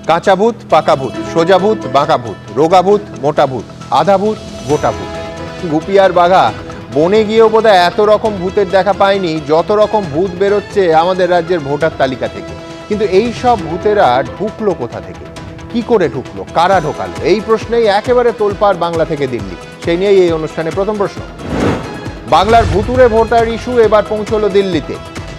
কাঁচা ভূত, পাকা ভূত, সোজা ভূত, বাঁকা ভূত, রোগা ভূত, মোটা ভূত, আধা ভূত, গোটা ভূত। গুপি আর বাঘা বনে গিয়েও বোধহয় এত রকম ভূতের দেখা পায়নি যত রকম ভূত বেরোচ্ছে আমাদের রাজ্যের ভোটার তালিকা থেকে। কিন্তু এই সব ভূতেরা ঢুকলো কোথা থেকে, কি করে ঢুকলো, কারা ঢোকালো, এই প্রশ্নেই একেবারে তোলপাড় বাংলা থেকে দিল্লি। সেই নিয়েই এই অনুষ্ঠানে প্রথম প্রশ্ন। বাংলার ভুতুড়ে ভোটার ইস্যু এবার পৌঁছলো দিল্লিতে।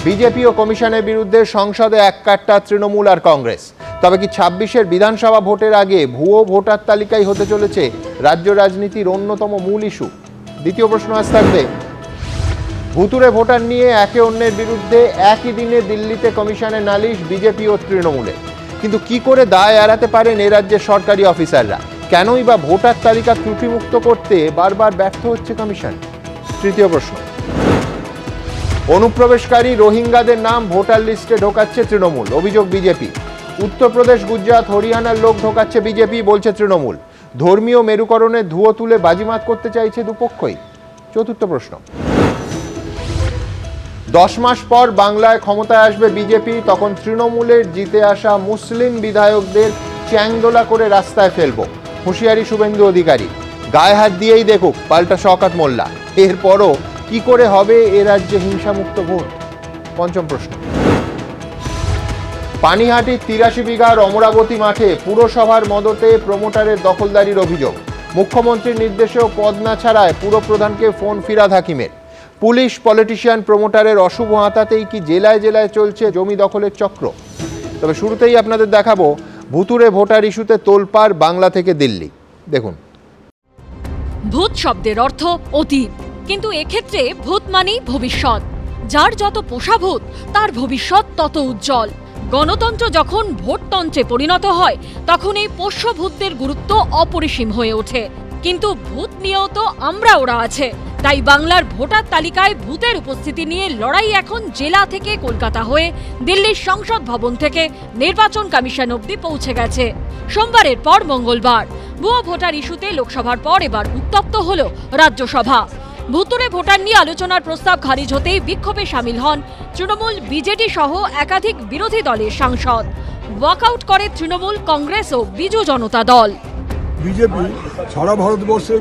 বিজেপি ও কমিশনের বিরুদ্ধে সংসদে এককাট্টা তৃণমূল আর কংগ্রেস। তবে কি ২৬-এর বিধানসভা ভোটের আগে ভুয়ো ভোটার তালিকায় হতে চলেছে রাজ্য রাজনীতির অন্যতম মূল ইস্যু? দ্বিতীয় প্রশ্ন আজ থাকবে, ভুতুড়ে ভোটার নিয়ে একে অন্যের বিরুদ্ধে একই দিনে দিল্লিতে কমিশনের নালিশ বিজেপি ও তৃণমূলের। কিন্তু কি করে দায় এড়াতে পারেন এ রাজ্যের সরকারি অফিসাররা? কেনই বা ভোটার তালিকা ত্রুটিমুক্ত করতে বারবার ব্যর্থ হচ্ছে কমিশন? তৃতীয় প্রশ্ন, অনুপ্রবেশকারী রোহিঙ্গাদের নাম ভোটার লিস্টে ঢোকাচ্ছে তৃণমূল, অভিযোগ বিজেপি। উত্তরপ্রদেশ, গুজরাট, হরিয়ানার লোক ঢোকাচ্ছে বিজেপি, বলছে তৃণমূল। ধর্মীয় মেরুকরণে ধুয়ো তুলে বাজিমাত করতে চাইছে দুপক্ষই। চতুর্থ প্রশ্ন, 10 মাস পর বাংলায় ক্ষমতায় আসবে বিজেপি, তখন তৃণমূলের জিতে আসা মুসলিম বিধায়কদের চ্যাংদোলা করে রাস্তায় ফেলবো, হুঁশিয়ারি শুভেন্দু অধিকারী। গায়ে হাত দিয়েই দেখুক পাল্টা শওকত মোল্লা। এরপরও কি করে হবে এ রাজ্যে হিংসামুক্ত ভোট? পঞ্চম প্রশ্ন, পানিহাটির ৮৩ বিঘার অমরাবতী মাঠে পুরসভার মদতে প্রমোটারের দখলদারির অভিযোগ। মুখ্যমন্ত্রীর নির্দেশেও পদ না ছাড়ায় পুরপ্রধানকে ফোন ফিরাদ হাকিমের। পুলিশ, পলিটিশিয়ান, প্রমোটারের অশুভ হাতাতেই কি জেলায় জেলায় চলছে জমি দখলের চক্র? তবে শুরুতেই আপনাদের দেখাবো ভুতুড়ে ভোটার ইস্যুতে তোলপাড় বাংলা থেকে দিল্লি। দেখুন, ভূত শব্দের অর্থ অতীত, কিন্তু এক্ষেত্রে ভূত মানেই ভবিষ্যৎ। যার যত পোষা ভূত তার ভবিষ্যৎ তত উজ্জ্বল। গণতন্ত্র যখন ভোটতন্ত্রে পরিণত হয় তখন এই পোষ্য ভূতদের গুরুত্ব অপরিসীম হয়ে ওঠে। কিন্তু ভূত নিয়েও তো আমরা ওরা আছে, তাই বাংলার ভোটার তালিকায় ভূতের উপস্থিতি নিয়ে লড়াই এখন জেলা থেকে কলকাতা হয়ে দিল্লির সংসদ ভবন থেকে নির্বাচন কমিশন অবধি পৌঁছে গেছে। সোমবারের পর মঙ্গলবার ভুয়ো ভোটার ইস্যুতে লোকসভার পর এবার উত্তপ্ত হল রাজ্যসভা। ভুতুড়ে ভোটার নিয়ে আলোচনার প্রস্তাব খারিজ হতেই বিক্ষোভে সামিল হন তৃণমূল, বিজেডি সহ একাধিক বিরোধী দলের সাংসদ। ওয়াকআউট করে তৃণমূল, কংগ্রেস ও বিজু জনতা দল। বিজেপি সারা ভারতবর্ষে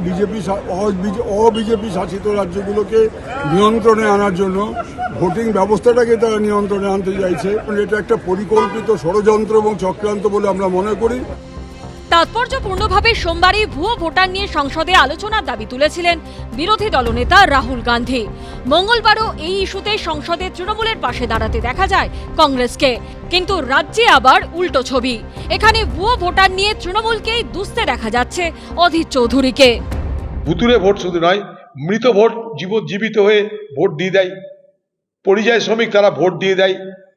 অবিজেপি শাসিত রাজ্যগুলোকে নিয়ন্ত্রণে আনার জন্য ভোটিং ব্যবস্থাটাকে তারা নিয়ন্ত্রণে আনতে চাইছে। এটা একটা পরিকল্পিত ষড়যন্ত্র এবং চক্রান্ত বলে আমরা মনে করি। তাৎপর্যপূর্ণভাবে সোমবারই ভুয়ো ভোটার নিয়ে সংসদে আলোচনার দাবি তুলেছিলেন বিরোধী দলনেতা রাহুল গান্ধী। মঙ্গলবারও এই ইস্যুতে সংসদে তৃণমূলের পাশে দাঁড়াতে দেখা যায় কংগ্রেসকে। কিন্তু রাজ্যে আবার উল্টো ছবি। এখানে ভুয়ো ভোটার নিয়ে তৃণমূলকেই দুষতে দেখা যাচ্ছে অধীর চৌধুরীকে। ভুতুড়ে ভোট শুধু নয়, মৃত ভোট জীবিত হয়ে ভোট দিয়ে দেয়, পরিযায়ী শ্রমিক তারা ভোট দিয়ে দেয়,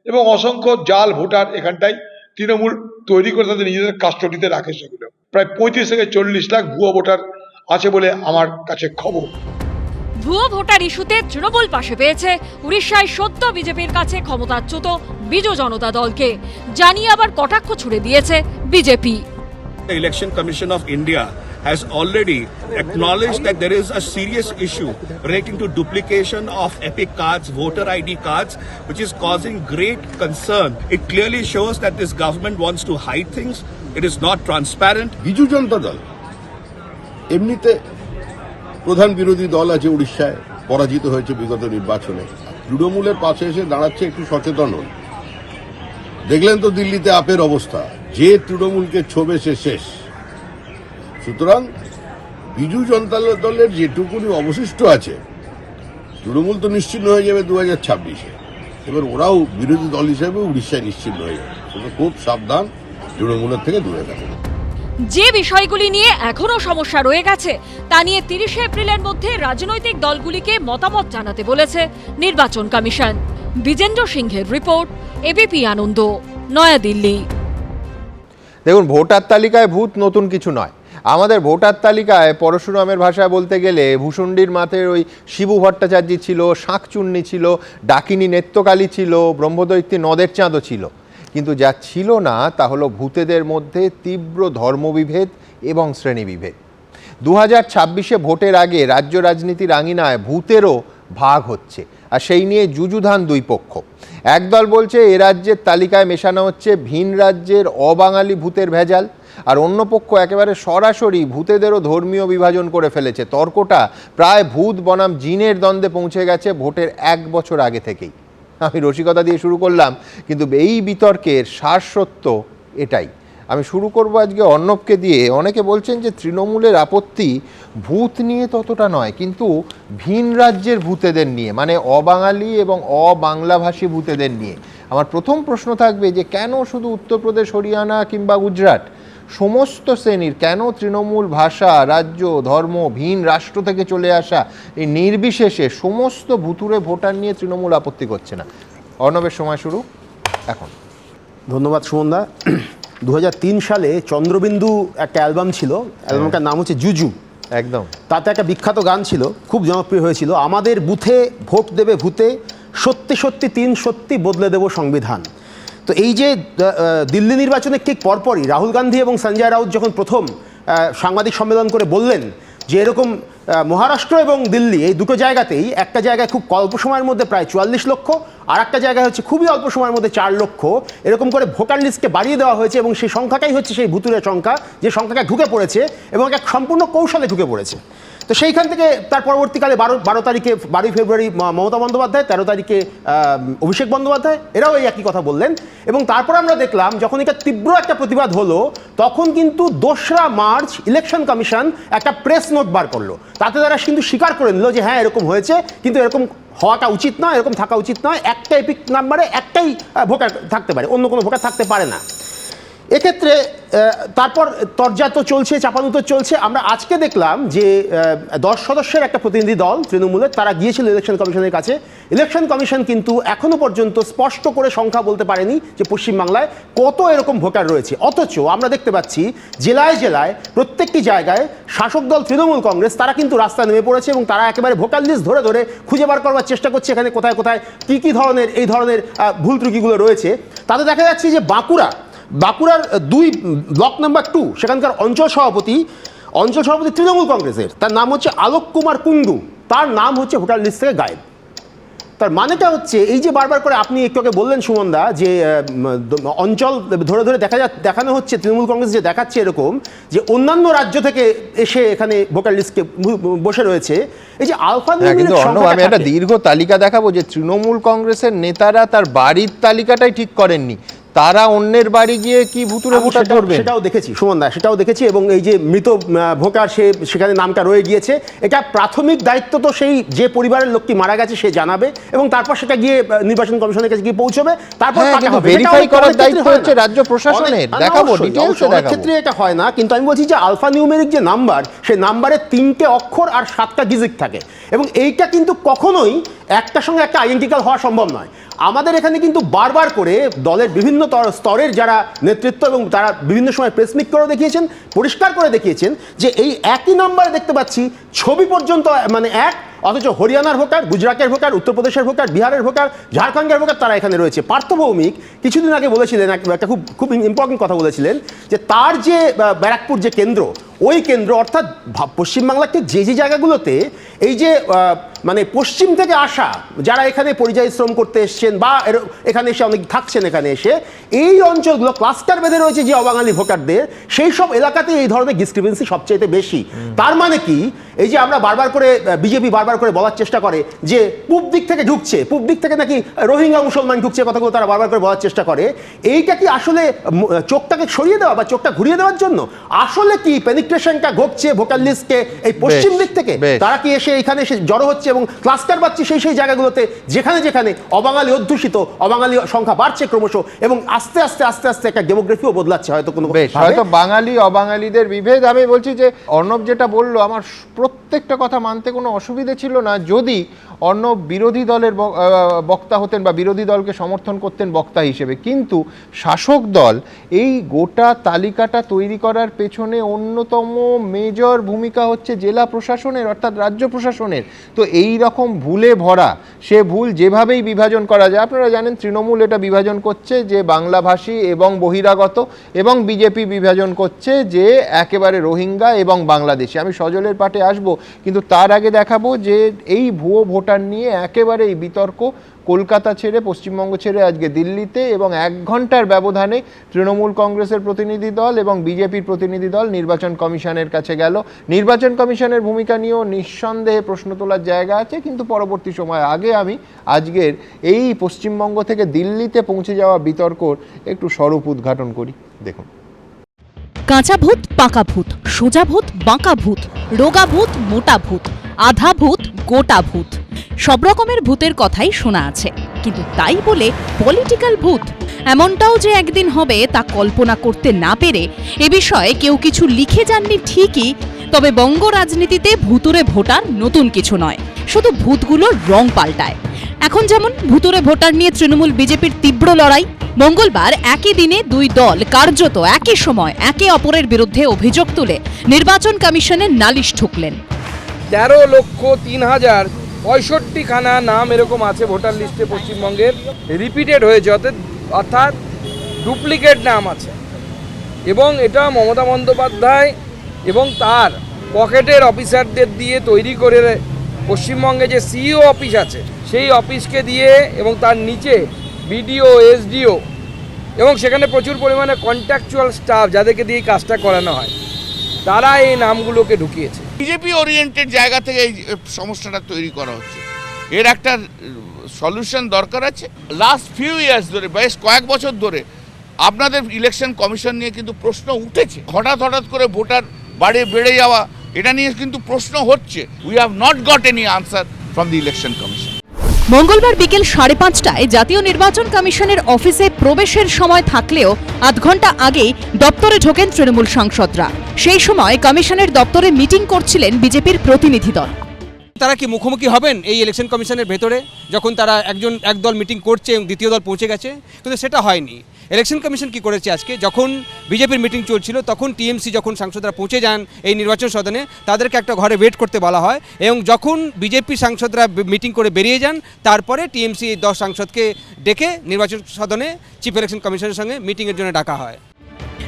এবং অসংখ্য জাল ভোটার এখানটায় তৃণমূল তৈরি করে তাদের নিজেদের কাস্টডিতে রাখে। সেগুলো প্রায় ৩৫ থেকে ৪০ লাখ ভুয়ো ভোটার আছে বলে আমার কাছে খবর। ভুয়ো ভোটার ইস্যুতে তৃণমূল পাশে পেয়েছে উড়িষ্যায় সদ্য বিজেপির কাছে ক্ষমতাচ্যুত বিজু জনতা দলকে, জানিয়ে আবার কটাক্ষ ছুড়ে দিয়েছে BJP. Election Commission of India has already acknowledged that there is a serious issue relating to duplication of epic cards, voter ID cards, which is causing great concern. It clearly shows that this government wants to hide things. It is not transparent. Biju Janata Dal এমনিতে প্রধান বিরোধী দল আছে, উড়িষ্যায় পরাজিত হয়েছে বিগত নির্বাচনে। তৃণমূলের পাশে এসে দাঁড়াচ্ছে, একটু সচেতন হন। দেখলেন তো দিল্লিতে আপের অবস্থা, যে তৃণমূলকে ছোবে সে শেষ। সুতরাং বিজু জনতা দলের যেটুকুনি অবশিষ্ট আছে, তৃণমূল তো নিশ্চিন্ন হয়ে যাবে 2026-এ। এবার ওরাও বিরোধী দল হিসেবে উড়িষ্যায় নিশ্চিন্ন হয়ে যাবে। সুতরাং খুব সাবধান, তৃণমূলের থেকে দূরে থাকুন। যে বিষয়গুলি নিয়ে এখনো সমস্যা রয়ে গেছে তা নিয়ে ৩০ এপ্রিলের মধ্যে রাজনৈতিক দলগুলিকে মতামত জানাতে বলেছে নির্বাচন কমিশন। বিজেন্দ্র সিংহের রিপোর্ট, এবিপি আনন্দ, নয়াদিল্লি। দেখুন, ভোটার তালিকায় ভূত নতুন কিছু নয়। আমাদের ভোটার তালিকায় পরশুরামের ভাষায় বলতে গেলে ভূষণ্ডির মাথের ওই শিবু ভট্টাচার্য ছিল, শাঁকচুন্নি ছিল, ডাকিনী নেত্রকালী ছিল, ব্রহ্মদৈত্যী নদের চাঁদও ছিল। কিন্তু যা ছিল না তা হলো ভূতেদের মধ্যে তীব্র ধর্মবিভেদ এবং শ্রেণীবিভেদ। 2026-এ ভোটের আগে রাজ্য রাজনীতির আঙিনায় ভূতেরও ভাগ হচ্ছে। আর সেই নিয়ে যুযুধান দুই পক্ষ। একদল বলছে এ রাজ্যের তালিকায় মেশানো হচ্ছে ভিন রাজ্যের অবাঙালি ভূতের ভেজাল, আর অন্য পক্ষ একেবারে সরাসরি ভূতেদেরও ধর্মীয় বিভাজন করে ফেলেছে। তর্কটা প্রায় ভূত বনাম জিনের দ্বন্দ্বে পৌঁছে গেছে ভোটের 1 বছর আগে থেকেই। আমি রসিকতা দিয়ে শুরু করলাম, কিন্তু এই বিতর্কের সারসত্য এটাই। আমি শুরু করব আজকে অর্ণবকে দিয়ে। অনেকে বলছেন যে তৃণমূলের আপত্তি ভূত নিয়ে ততটা নয়, কিন্তু ভিন রাজ্যের ভূতেদের নিয়ে, মানে অবাঙালি এবং অবাংলাভাষী ভূতেদের নিয়ে। আমার প্রথম প্রশ্ন থাকবে যে কেন শুধু উত্তরপ্রদেশ, হরিয়ানা কিংবা গুজরাট, সমস্ত শ্রেণীর, কেন তৃণমূল ভাষা, রাজ্য, ধর্ম, ভিন রাষ্ট্র থেকে চলে আসা এই নির্বিশেষে সমস্ত ভুতুরে ভোটার নিয়ে তৃণমূল আপত্তি করছে না? অর্ণবের সময় শুরু এখন। ধন্যবাদ সুমনদা। 2003 সালে চন্দ্রবিন্দু একটা অ্যালবাম ছিল, অ্যালবামটার নাম হচ্ছে জুজু। একদম। তাতে একটা বিখ্যাত গান ছিল, খুব জনপ্রিয় হয়েছিল, আমাদের বুথে ভোট দেবে ভূতে, সত্যি সত্যি 3 সত্যি বদলে দেব সংবিধান। তো এই যে দিল্লি নির্বাচনের ঠিক পরপরই রাহুল গান্ধী এবং সঞ্জয় রাউত যখন প্রথম সাংবাদিক সম্মেলন করে বললেন যে এরকম মহারাষ্ট্র এবং দিল্লি এই দুটো জায়গাতেই, একটা জায়গায় খুব অল্প সময়ের মধ্যে প্রায় 44 লক্ষ, আর একটা জায়গায় হচ্ছে খুবই অল্প সময়ের মধ্যে 4 লক্ষ, এরকম করে ভোটার লিস্টকে বাড়িয়ে দেওয়া হয়েছে, এবং সেই সংখ্যাটাই হচ্ছে সেই ভুতুরে সংখ্যা, যে সংখ্যাটা ঢুকে পড়েছে এবং এক সম্পূর্ণ কৌশলে ঢুকে পড়েছে। তো সেইখান থেকে তার পরবর্তীকালে 12 তারিখে 12 ফেব্রুয়ারি মমতা বন্দ্যোপাধ্যায়, 13 তারিখে অভিষেক বন্দ্যোপাধ্যায়, এরাও এই একই কথা বললেন। এবং তারপর আমরা দেখলাম যখন এটা তীব্র একটা প্রতিবাদ হলো, তখন কিন্তু 2রা মার্চ ইলেকশন কমিশন একটা প্রেস নোট বার করলো। তাতে তারা কিন্তু স্বীকার করে নিল যে হ্যাঁ এরকম হয়েছে, কিন্তু এরকম হওয়াটা উচিত নয়, এরকম থাকা উচিত নয়। একটা এপিক নাম্বারে একটাই ভোটার থাকতে পারে, অন্য কোনো ভোটার থাকতে পারে না। এক্ষেত্রে তারপর তরজা তো চলছে, চাপানুতর চলছে। আমরা আজকে দেখলাম যে 10 সদস্যের একটা প্রতিনিধি দল তৃণমূলের, তারা গিয়েছিল ইলেকশন কমিশনের কাছে। ইলেকশন কমিশন কিন্তু এখনো পর্যন্ত স্পষ্ট করে সংখ্যা বলতে পারেনি যে পশ্চিমবাংলায় কত এরকম ভোটার রয়েছে। অথচ আমরা দেখতে পাচ্ছি জেলায় জেলায় প্রত্যেকটি জায়গায় শাসক দল তৃণমূল কংগ্রেস তারা কিন্তু রাস্তায় নেমে পড়েছে, এবং তারা একেবারে ভোটার লিস্ট ধরে ধরে খুঁজে বার করবার চেষ্টা করছে এখানে কোথায় কোথায় কী ধরনের এই ধরনের ভুল ত্রুটিগুলো রয়েছে। তাতে দেখা যাচ্ছে যে বাঁকুড়ার 2 ব্লক নাম্বার 2 সেখানকার অঞ্চল সভাপতি তৃণমূল কংগ্রেসের, তার নাম হচ্ছে আলোক কুমার কুন্ডু, তার নাম হচ্ছে ভোটার লিস্ট থেকে গায়েব। তার মানেটা হচ্ছে এই যে বারবার করে আপনি একটু আগে বললেন সুমনদা যে অঞ্চল ধরে ধরে দেখানো হচ্ছে, তৃণমূল কংগ্রেস যে দেখাচ্ছে এরকম যে অন্যান্য রাজ্য থেকে এসে এখানে ভোটার লিস্টে বসে রয়েছে। এই যে আলফা কিন্তু আমি একটা দীর্ঘ তালিকা দেখাবো যে তৃণমূল কংগ্রেসের নেতারা তার বাড়ির তালিকাটাই ঠিক করেননি, তারা অন্যের বাড়ি গিয়ে কি ভুতুরে ভোটার ধরবে সেটাও দেখেছি সুমনদা, সেটাও দেখেছি। এবং এই যে মৃত ভোটার সেখানে নামটা রয়ে গিয়েছে, এটা প্রাথমিক দায়িত্ব তো সেই যে পরিবারের লোকটি মারা গেছে সে জানাবে, এবং তারপর সেটা গিয়ে নির্বাচন কমিশনের কাছে গিয়ে পৌঁছবে, তারপর ভেরিফাই করার দায়িত্ব হচ্ছে রাজ্য প্রশাসনের। দেখাবো ডিটেইলসে দেখাবো। অনেক ক্ষেত্রে এটা হয় না, কিন্তু আমি বলছি যে আলফা নিউমেরিক যে নাম্বার, সেই নাম্বারে 3টে অক্ষর আর 7টা ডিজিট থাকে, এবং এইটা কিন্তু কখনোই একটার সঙ্গে একটা আইডেন্টিক্যাল হওয়া সম্ভব নয়। আমাদের এখানে কিন্তু বারবার করে দলের বিভিন্ন স্তরের যারা নেতৃত্ব এবং তারা বিভিন্ন সময় প্রেস মিট করে দেখিয়েছেন, পরিষ্কার করে দেখিয়েছেন যে এই একই নাম্বারে দেখতে পাচ্ছি ছবি পর্যন্ত মানে এক, অথচ হরিয়ানার ভোটার, গুজরাটের ভোটার, উত্তরপ্রদেশের ভোটার, বিহারের ভোটার, ঝাড়খণ্ডের ভোটার তারা এখানে রয়েছে। পার্থ ভৌমিক কিছুদিন আগে বলেছিলেন একটা খুব ইম্পর্টেন্ট কথা বলেছিলেন, যে তার যে ব্যারাকপুর যে কেন্দ্র, ওই কেন্দ্র অর্থাৎ পশ্চিমবাংলার ঠিক যে জায়গাগুলোতে এই যে মানে পশ্চিম থেকে আসা যারা এখানে পরিযায়ী শ্রম করতে এসছেন বা এখানে এসে অনেক থাকছেন, এখানে এসে এই অঞ্চলগুলো ক্লাস্টার বেঁধে রয়েছে যে অবাঙালি ভোটারদের, সেই সব এলাকাতে এই ধরনের ডিসক্রিপেন্সি সবচেয়ে বেশি। তার মানে কি, এই যে আমরা বারবার করে বিজেপি বারবার করে বলার চেষ্টা করে যে পূব দিক থেকে ঢুকছে, পূব দিক থেকে নাকি রোহিঙ্গা মুসলমান ঢুকছে, কথাগুলো তারা বারবার করে বলার চেষ্টা করে, এইটা কি আসলে চোখটাকে সরিয়ে দেওয়া বা চোখটা ঘুরিয়ে দেওয়ার জন্য? আসলে কি পেনিট্রেশনটা ঘটছে ভোটার লিস্টকে এই পশ্চিম দিক থেকে? তারা কি এসে এখানে এসে জড়ো হচ্ছে এবং ক্লাস্টার পাচ্ছে সেই জায়গাগুলোতে যেখানে যেখানে অবাঙালি অধ্যুষিত, অবাঙালি সংখ্যা বাড়ছে ক্রমশ, এবং আস্তে আস্তে আস্তে আস্তে একটা ডেমোগ্রাফিও বদলাচ্ছে হয়তো কোনো, হয়তো বাঙালি অবাঙালিদের বিভেদ। আমি বলছি যে অর্ণব যেটা বললো আমার প্রত্যেকটা কথা মানতে কোনো অসুবিধে ছিল না, যদি অর্ণব বিরোধী দলের বক্তা হতেন বা বিরোধী দলকে সমর্থন করতেন বক্তা হিসেবে। কিন্তু শাসক দল এই গোটা তালিকাটা তৈরি করার পেছনে অন্যতম মেজর ভূমিকা হচ্ছে জেলা প্রশাসনের, অর্থাৎ রাজ্য প্রশাসনের। তো এই রকম ভুলে ভরা, সে ভুল যেভাবেই বিভাজন করা যায়, আপনারা জানেন তৃণমূল এটা বিভাজন করছে যে বাংলাভাষী এবং বহিরাগত, এবং বিজেপি বিভাজন করছে যে একেবারে রোহিঙ্গা এবং বাংলাদেশি। আমি সজলের পাঠে আসবো। আসবো, কিন্তু তার আগে দেখাবো যে এই ভুয়ো ভোটার নিয়ে একেবারে এই বিতর্ক কলকাতা ছেড়ে, পশ্চিমবঙ্গ ছেড়ে আজকে দিল্লিতে, এবং 1 ঘন্টার ব্যবধানে তৃণমূল কংগ্রেসের প্রতিনিধি দল এবং বিজেপির প্রতিনিধি দল নির্বাচন কমিশনের কাছে গেল। নির্বাচন কমিশনের ভূমিকা নিয়েও নিঃসন্দেহে প্রশ্ন তোলার জায়গা আছে, কিন্তু পরবর্তী সময় আগে আমি আজকের এই পশ্চিমবঙ্গ থেকে দিল্লিতে পৌঁছে যাওয়া বিতর্কর একটু স্বরূপ উদ্ঘাটন করি, দেখুন। কাঁচা ভূত, পাকা ভূত, সোজা ভূত, বাঁকা ভূত, রোগা ভূত, মোটা ভূত, আধা ভূত, গোটা ভূত, সব রকমের ভূতের কথাই শোনা আছে। কিন্তু তাই বলে পলিটিক্যাল ভূত এমনটাও যে একদিন হবে তা কল্পনা করতে না পেরে এ বিষয়ে কেউ কিছু লিখে যাননি ঠিকই, তবে বঙ্গ রাজনীতিতে ভুতুরে ভোটার নতুন কিছু নয়, শুধু ভূতগুলোর রং পাল্টায়। এখন যেমন ভুতুরে ভোটার নিয়ে তৃণমূল বিজেপির তীব্র লড়াই। মঙ্গলবার একই দিনে দুই দল কার্যত একই সময় একে অপরের বিরুদ্ধে অভিযোগ তুলে নির্বাচন কমিশনের নালিশ ঠুকলেন। 13,03,065খানা নাম এরকম আছে ভোটার লিস্টে পশ্চিমবঙ্গের, রিপিটেড হয়েছে, অর্থাৎ ডুপ্লিকেট নাম আছে। এবং এটা মমতা বন্দ্যোপাধ্যায় এবং তার পকেটের অফিসারদের দিয়ে তৈরি করে পশ্চিমবঙ্গে যে সিইও অফিস আছে সেই অফিসকে দিয়ে, এবং তার নিচে বিডিও, এসডিও, এবং সেখানে প্রচুর পরিমাণে কন্ট্রাকচুয়াল স্টাফ যাদেরকে দিয়ে কাজটা করানো হয়, তারা এই নামগুলোকে ঢুকিয়েছে। বিজেপি ওরিয়েন্টেড জায়গা থেকে এই সমস্যাটা তৈরি করা হচ্ছে, এর একটা সলিউশন দরকার আছে। লাস্ট ফিউ ইয়ার্স ধরে, বেশ কয়েক বছর ধরে আপনাদের ইলেকশন কমিশন নিয়ে কিন্তু প্রশ্ন উঠেছে। হঠাৎ করে ভোটার বেড়ে যাওয়া, এটা নিয়ে কিন্তু প্রশ্ন হচ্ছে। We have not goat any answer from the election commission. মঙ্গলবার বিকেল 5:30টায় জাতীয় নির্বাচন কমিশনের অফিসে প্রবেশের সময় থাকলেও আধ ঘন্টা আগেই দপ্তরে ঢোকেন তৃণমূল সাংসদরা। সেই সময় কমিশনের দপ্তরে মিটিং করছিলেন বিজেপির প্রতিনিধি দল। তারা কি মুখোমুখি হবেন এই ইলেকশন কমিশনের ভেতরে, যখন তারা এক দল মিটিং করছে এবং দ্বিতীয় দল পৌঁছে গেছে? কিন্তু সেটা হয়নি। ইলেকশন কমিশন কি করেছে আজকে, যখন বিজেপির মিটিং চলছিল তখন টিএমসি যখন সাংসদরা পৌঁছে যান এই নির্বাচন সদনে, তাদেরকে একটা ঘরে ওয়েট করতে বলা হয়, এবং যখন বিজেপি সাংসদরা মিটিং করে বেরিয়ে যান তারপরে টিএমসি 10 সাংসদকে ডেকে নির্বাচন সদনে চিফ ইলেকশন কমিশনের সঙ্গে মিটিংয়ের জন্য ডাকা হয়।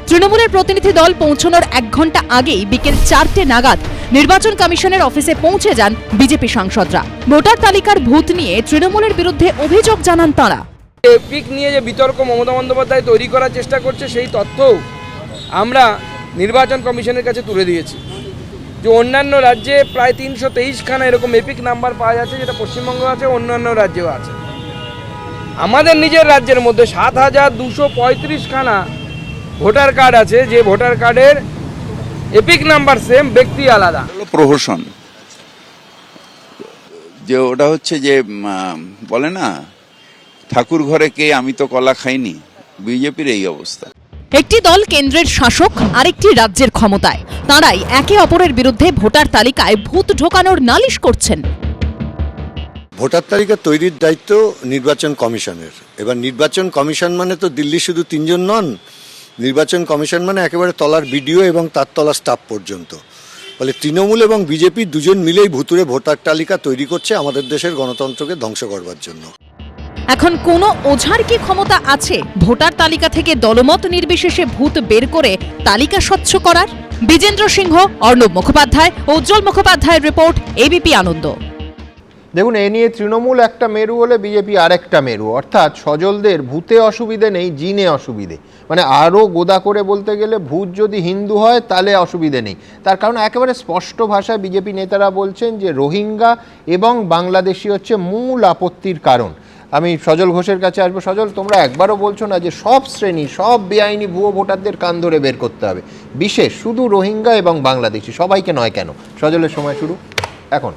তৃণমূলের প্রতিনিধি দল পৌঁছানোর 1 ঘন্টা আগেই বিকেল 4টে নাগাদ নির্বাচন কমিশনের অফিসে পৌঁছে যান বিজেপি সাংসদরা। ভোটার তালিকার ভূত নিয়ে তৃণমূলের বিরুদ্ধে অভিযোগ জানান তাঁরা। এপিক নিয়ে যে বিতর্ক মমতা বন্দ্যোপাধ্যায় তৈরি করার চেষ্টা করছে, সেই তথ্যও আমরা নির্বাচন কমিশনের কাছে তুলে দিয়েছি যে অন্যান্য রাজ্যে প্রায় 323খানা এরকম এপিক নাম্বার পাওয়া যাচ্ছে, যেটা পশ্চিমবঙ্গ আছে, অন্যান্য রাজ্যেও আছে। আমাদের নিজের রাজ্যের মধ্যে 7,235খানা ভোটার কার্ড আছে, যে ভোটার কার্ডের এপিক নাম্বার সেম, ব্যক্তি আলাদা। প্রহসন যে ওটা হচ্ছে যে বলে না, ঠাকুর ঘরে কে, আমি তো কলা খাইনি, বিজেপির এই অবস্থা। একটি দল কেন্দ্রের শাসক, আরেকটি রাজ্যের ক্ষমতায়, তাঁরাই একে অপরের বিরুদ্ধে ভোটার তালিকায় ভূত ঢোকানোর নালিশ করছেন। ভোটার তালিকা তৈরির দায়িত্ব নির্বাচন কমিশনের। এবার নির্বাচন কমিশন মানে তো দিল্লি শুধু 3 জন নন, নির্বাচন কমিশন মানে একেবারে তলার বিডিও এবং তার তলার স্টাফ পর্যন্ত। ফলে তৃণমূল এবং বিজেপি দুজন মিলেই ভুতুরে ভোটার তালিকা তৈরি করছে আমাদের দেশের গণতন্ত্রকে ধ্বংস করবার জন্য। এখন কোন ওঝার কি ক্ষমতা আছে ভোটার তালিকা থেকে দলমত নির্বিশেষে ভূত বের করে তালিকা স্বচ্ছ করার? বিজেন্দ্র সিংহ, অর্ণব মুখোপাধ্যায়, উজ্জ্বল মুখোপাধ্যায়ের রিপোর্ট, এবিপি আনন্দ। দেখুন, এ নিয়ে তৃণমূল একটা মেরু হলে বিজেপি আরেকটা মেরু, অর্থাৎ সজলদের ভূতে অসুবিধে নেই, জিনে অসুবিধে। মানে আরও গোদা করে বলতে গেলে ভূত যদি হিন্দু হয় তাহলে অসুবিধে নেই। তার কারণ একেবারে স্পষ্ট ভাষায় বিজেপি নেতারা বলছেন যে রোহিঙ্গা এবং বাংলাদেশি হচ্ছে মূল আপত্তির কারণ। আমি সজল ঘোষের কাছে আসবো। সজল, তোমরা একবারও বলছো না যে সব শ্রেণী, সব বেআইনি ভুয়ো ভোটারদের কান ধরে বের করতে হবে, বিশেষ শুধু রোহিঙ্গা এবং বাংলাদেশি, সবাইকে নয় কেন? সজলের সময় শুরু এখন।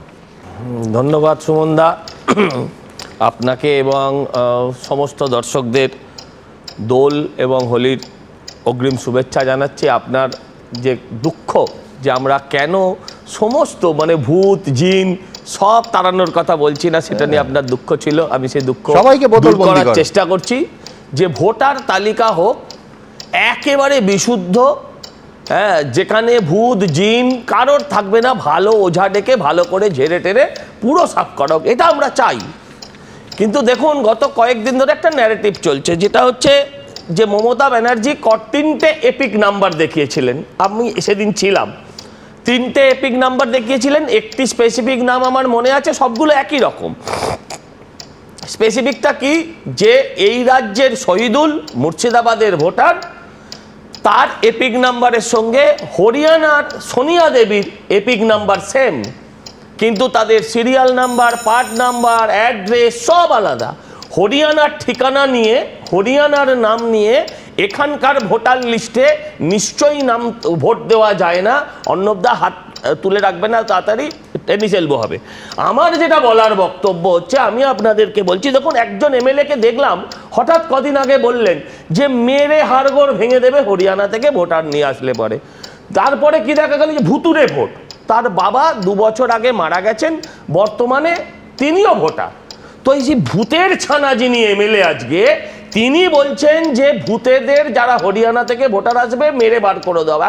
ধন্যবাদ সুমনদা, আপনাকে এবং সমস্ত দর্শকদের দোল এবং হোলির অগ্রিম শুভেচ্ছা জানাচ্ছি। আপনার যে দুঃখ যে আমরা কেন সমস্ত ভূত জিন সব তাড়ানোর কথা বলছি না, সেটা নিয়ে আপনার দুঃখ ছিল। আমি সেই দুঃখ সবাইকে দূর করার চেষ্টা করছি। যে ভোটার তালিকা হোক একেবারে বিশুদ্ধ, হ্যাঁ, যেখানে ভূত জিন কারোর থাকবে না, ভালো ওঝা ডেকে ভালো করে ঝেড়ে টেরে পুরো সাফ করা হোক, এটা আমরা চাই। কিন্তু দেখুন, গত কয়েকদিন ধরে একটা ন্যারেটিভ চলছে, যেটা হচ্ছে যে মমতা ব্যানার্জি 3টে এপিক নাম্বার দেখিয়েছিলেন। আমি সেদিন ছিলাম, 3টে এপিক নাম্বার দেখিয়েছিলেন, একটি স্পেসিফিক নাম আমার মনে আছে, সবগুলো একই রকম। স্পেসিফিকটা কি, যে এই রাজ্যের শহীদুল মুর্শিদাবাদের ভোটার, তার এপিক নাম্বারের সঙ্গে হরিয়ানার সোনিয়া দেবীর এপিক নাম্বার সেম, কিন্তু তাদের serial number, part number, address সব আলাদা। হরিয়ানার ঠিকানা নিয়ে, হরিয়ানার নাম নিয়ে এখানকার ভোটার লিস্টে নিশ্চয়ই নাম ভোট দেওয়া যায় না। অর্ণবদা হাত তুলে রাখবে না, তাড়াতাড়ি টেনিস এলবো হবে। আমার যেটা বলার বক্তব্য হচ্ছে, আমি আপনাদেরকে বলছি, দেখুন একজন এমএলএকে দেখলাম হঠাৎ কদিন আগে বললেন যে মেরে হাড়গোড় ভেঙে দেবে হরিয়ানা থেকে ভোটার নিয়ে আসলে পরে। তারপরে কি দেখা গেল যে ভুতুরে ভোট, তার বাবা 2 বছর আগে মারা গেছেন, বর্তমানে তিনিও ভোটার। তো এই যে ভূতের ছানা যিনি এমএলএ আজকে, তিনি বলছেন যে ভূতেদের যারা হরিয়ানা থেকে ভোটার আসবে মেরে বার করে দেওয়া।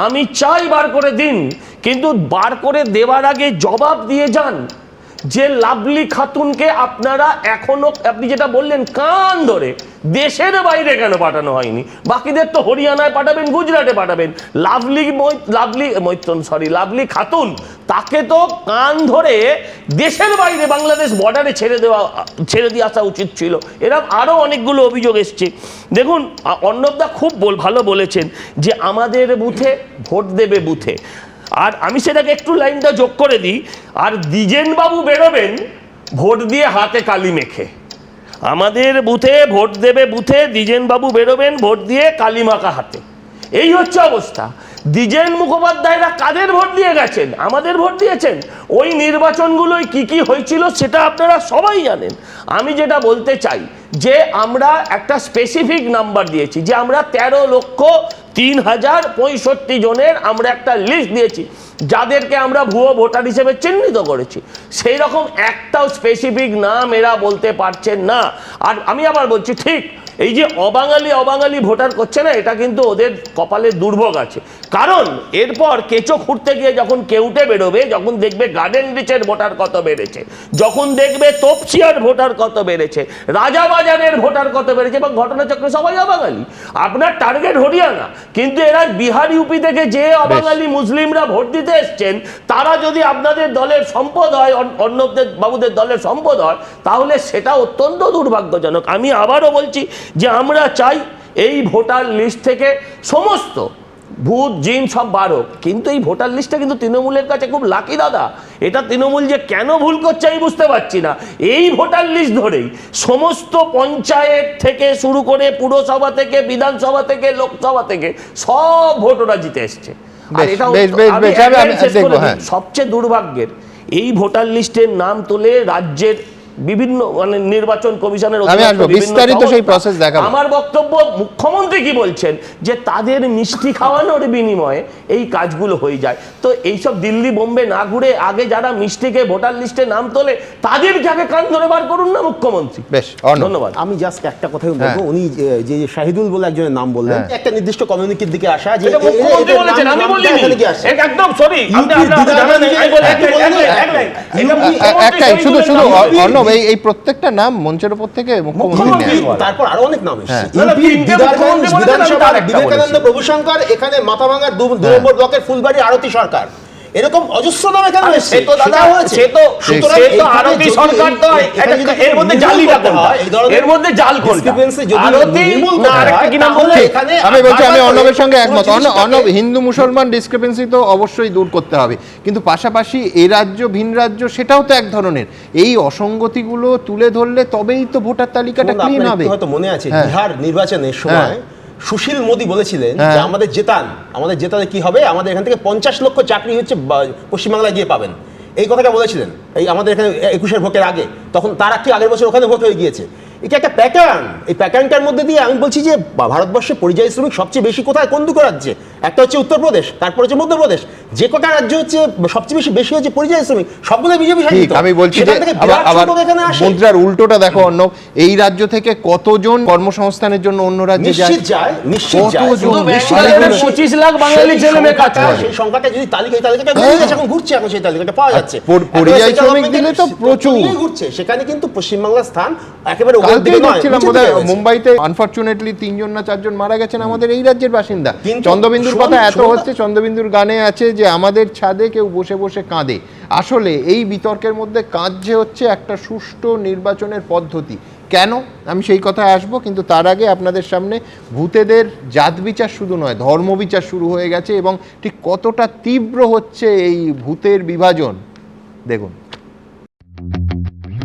আমি চাই বার করে দিন, কিন্তু বার করে দেওয়ার আগে জবাব দিয়ে যান যে লাভলি খাতুনকে আপনারা এখনো, আপনি যেটা বললেন কান ধরে দেশের বাইরে কেন পাঠানো হয়নি? বাকিদের তো হরিয়ানায় পাঠাবেন, গুজরাটে পাঠাবেন, লাভলি খাতুন তাকে তো কান ধরে দেশের বাইরে বাংলাদেশ বর্ডারে ছেড়ে দিয়ে আসা উচিত ছিল। এরকম আরও অনেকগুলো অভিযোগ এসছে। দেখুন অর্ণবদা খুব ভালো বলেছেন যে আমাদের বুথে ভোট দেবে বুথে, আর আমি সেটাকে একটু লাইনটা যোগ করে দিই, আর দ্বিজেনবাবু বেরোবেন ভোট দিয়ে হাতে কালি মেখে। আমাদের বুথে ভোট দেবে বুথে, দ্বিজেনবাবু বেরোবেন ভোট দিয়ে কালি মাখা হাতে। এই হচ্ছে অবস্থা। দ্বিজেন মুখোপাধ্যায়রা কাদের ভোট দিয়ে গেছেন? আমাদের ভোট দিয়েছেন। ওই নির্বাচনগুলোয় কি কি হয়েছিল সেটা আপনারা সবাই জানেন। আমি যেটা বলতে চাই যে আমরা একটা স্পেসিফিক নাম্বার দিয়েছি, যে আমরা 13,03,065 জনের আমরা একটা লিস্ট দিয়েছি যাদেরকে আমরা ভুয়ো ভোটার হিসেবে চিহ্নিত করেছি। সেই রকম একটাও স্পেসিফিক নাম এরা বলতে পারছেন না। আর আমি আবার বলছি, ঠিক এই যে অবাঙালি ভোটার করছে না, এটা কিন্তু ওদের কপালে দুর্ভোগ আছে। কারণ এরপর কেঁচো খুঁড়তে গিয়ে যখন কেউটে বেরোবে, যখন দেখবে গার্ডেন রিচের ভোটার কত বেড়েছে, যখন দেখবে তপসিয়ার ভোটার কত বেড়েছে, রাজাবাজারের ভোটার কত বেড়েছে, এবং ঘটনাচক্রে সবাই অবাঙালি। আপনার টার্গেট হরিয়ানা, কিন্তু এরা বিহার ইউপি থেকে যে অবাঙালি মুসলিমরা ভোট দিতে এসছেন, তারা যদি আপনাদের দলের সম্পদ হয়, অর্ণবদের বাবুদের দলের সম্পদ হয়, তাহলে সেটা অত্যন্ত দুর্ভাগ্যজনক। আমি আবারও বলছি যে আমরা চাই এই ভোটার লিস্ট থেকে সমস্ত ভূত জিন সব বার হোক, কিন্তু এই ভোটার লিস্টটা কিন্তু তৃণমূলের কাছে খুব লাকি দাদা। এটা তৃণমূল যে কেন ভুল করছে আমি বুঝতে পারছি না। এই ভোটার লিস্ট ধরেই সমস্ত পঞ্চায়েত থেকে শুরু করে পুরসভা থেকে, বিধানসভা থেকে, লোকসভা থেকে সব ভোট ওরা জিতে এসছে। আর এটা সবচেয়ে দুর্ভাগ্যের, এই ভোটার লিস্টের নাম তুলে রাজ্যের বিভিন্ন নির্বাচন কমিশনের আমার বক্তব্য, মুখ্যমন্ত্রী কি বলছেন যে তাদের মিষ্টি খাওয়ানোর বিনিময়ে এই কাজগুলো হয়ে যায়। তো এইসব দিল্লি বোম্বে না ঘুরে আগে যারা মিষ্টিকে ভোটার লিস্টে নাম তোলে তাদেরকে আগে কান ধরে বার করুন না মুখ্যমন্ত্রী। বেশ, ধন্যবাদ। আমি জাস্ট একটা কথাই বলবো, উনি যে শাহিদুল বলে একজনের নাম বললেন, একটা নির্দিষ্ট কমিউনিটির দিকে আসা, যে মুখ্যমন্ত্রী বলেছেন, আমি বলিনি, একদম সরি। শুধু এই প্রত্যেকটা নাম মঞ্চের উপর থেকে মুখ্যমন্ত্রী, তারপর আরো অনেক নাম এসেছে। বিবেকানন্দ প্রভুশঙ্কর, এখানে মাথাভাঙার 2 নম্বর ব্লকের ফুলবাড়ি আরতি সরকার, এরকম অজস্র নাম এখানে এসেছে। সে তো দাদা, সে তো আরতি সরকার তো এর মধ্যে জালিটা কোনটা, এর মধ্যে জাল কোনটা? আরতি না আরেকটা কি নাম বললে? আমি বলছি, আমি অর্ণবের সঙ্গে একমত। অর্ণব, হিন্দু মুসলমান ডিসক্রিপেন্সি তো অবশ্যই দূর করতে হবে, কিন্তু পাশাপাশি এই রাজ্য ভিন রাজ্য সেটাও তো এক ধরনের। এই অসঙ্গতিগুলো তুলে ধরলে তবেই তো ভোটার তালিকাটা ক্লিন হবে। হয়তো মনে আছে বিহার নির্বাচনের সময় সুশীল মোদী বলেছিলেন যে আমাদের জেতালে কি হবে, আমাদের এখান থেকে 50 লক্ষ চাকরি হচ্ছে পশ্চিমবাংলায় গিয়ে পাবেন, এই কথাটা বলেছিলেন এই আমাদের এখানে 21 ভোটের আগে। তখন তার কি আগের বছর ওখানে ভোট হয়ে গিয়েছে। এটা একটা প্যাটার্ন। এই প্যাটার্নটার মধ্যে দিয়ে আমি বলছি যে ভারতবর্ষে পরিযায়ী শ্রমিক সবচেয়ে বেশি কোথায়, কোন দুটো রাজ্যে? একটা হচ্ছে উত্তরপ্রদেশ, তারপর হচ্ছে মধ্যপ্রদেশ। যে কটা রাজ্য হচ্ছে সবচেয়ে বেশি হচ্ছে পরিযায়ী শ্রমিক, সবগুলো বিজেপি শাসিত। আমি বলছি যে আবার মুদ্রার উল্টোটা দেখো অর্ণব, এই রাজ্য থেকে কতজন কর্মসংস্থানের জন্য অন্য রাজ্যে যায়? নিশ্চিত যায়। 25 লাখ বাঙালি ছেলে মেয়ে কাজ করে। সেই সংখ্যাটা যদি তালিকাটা এখন ঘুরছে, এখন সেই তালিকাটা পাওয়া যাচ্ছে। পরিযায়ী শ্রমিক দিলে তো প্রচুর ঘুরছে। সেখানে কিন্তু পশ্চিমবাংলার স্থান একেবারে মুম্বাইতে আনফরচুনেটলি 3 জন না 4 জন মারা গেছেন আমাদের এই রাজ্যের বাসিন্দা, চন্দ্রবিন্দুর কথা এত হচ্ছে, চন্দ্রবিন্দুর গানে আছে যে আমাদের ছাদে কেউ বসে বসে কাঁদে। আসলে এই বিতর্কের মধ্যে কাঁদছে হচ্ছে একটা সুষ্ঠু নির্বাচনের পদ্ধতি। কেন, আমি সেই কথায় আসবো, কিন্তু তার আগে আপনাদের সামনে ভূতেদের জাত বিচার শুধু নয়, ধর্ম বিচার শুরু হয়ে গেছে, এবং ঠিক কতটা তীব্র হচ্ছে এই ভূতের বিভাজন দেখুন।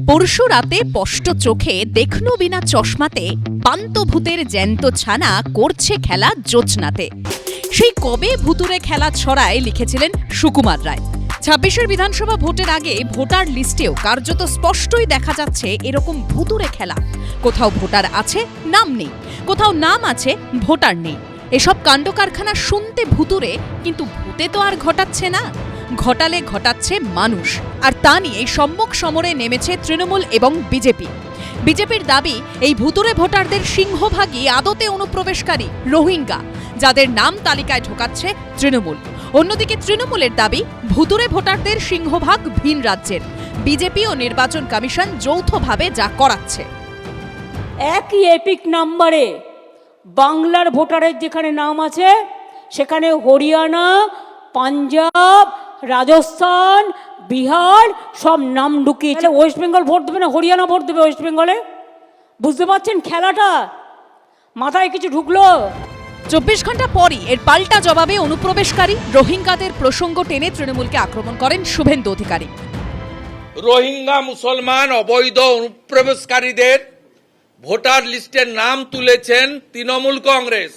পরশু রাতে স্পষ্ট চোখে দেখনু বিনা চশমাতে পান্তভূতের জ্যান্ত ছানা করছে খেলা জোছনাতে। সেই কবে ভুতুরে খেলা ছড়ায় লিখেছিলেন সুকুমার রায়। ২৬ বিধানসভা ভোটের আগে ভোটার লিস্টেও কার্যত স্পষ্টই দেখা যাচ্ছে এরকম ভুতুরে খেলা। কোথাও ভোটার আছে, নাম নেই, কোথাও নাম আছে, ভোটার নেই। এসব কাণ্ড কারখানা শুনতে ভুতুরে, কিন্তু ভূতে তো আর ঘটাচ্ছে না, ঘটালে ঘটাচ্ছে মানুষ। আর তা নিয়ে সম্মুখ সমরে নেমেছে তৃণমূল এবং বিজেপি। বিজেপির দাবি এই ভুতুরে ভোটারদের সিংহভাগই আদতে অনুপ্রবেশকারী রোহিঙ্গা, যাদের নাম তালিকায় ঢোকাচ্ছে তৃণমূল। অন্যদিকে তৃণমূলের দাবি ভুতুরে ভোটারদের সিংহভাগ ভিন রাজ্যের। বিজেপি ও নির্বাচন কমিশন যৌথভাবে যা করাচ্ছে। একই এপিক নাম্বারে বাংলার ভোটারের যেখানে নাম আছে সেখানে হরিয়ানা, পাঞ্জাব, রাজস্থান, বিহার সব নাম ঢুকিয়েছে। ওয়েস্ট বেঙ্গল ভোট দেবে না হরিয়ানা ভোট দেবে ওয়েস্ট বেঙ্গলে? বুঝতে পারছেন খেলাটা? মাথায় কিছু ঢুকলো? ২৪ ঘন্টা পরই এর পাল্টা জবাবে অনুপ্রবেশকারী রোহিঙ্গাদের প্রসঙ্গ টেনে তৃণমূলকে আক্রমণ করেন শুভেন্দু অধিকারী। রোহিঙ্গা মুসলমান অবৈধ অনুপ্রবেশকারীদের ভোটার লিস্টের নাম তুলেছেন তৃণমূল কংগ্রেস।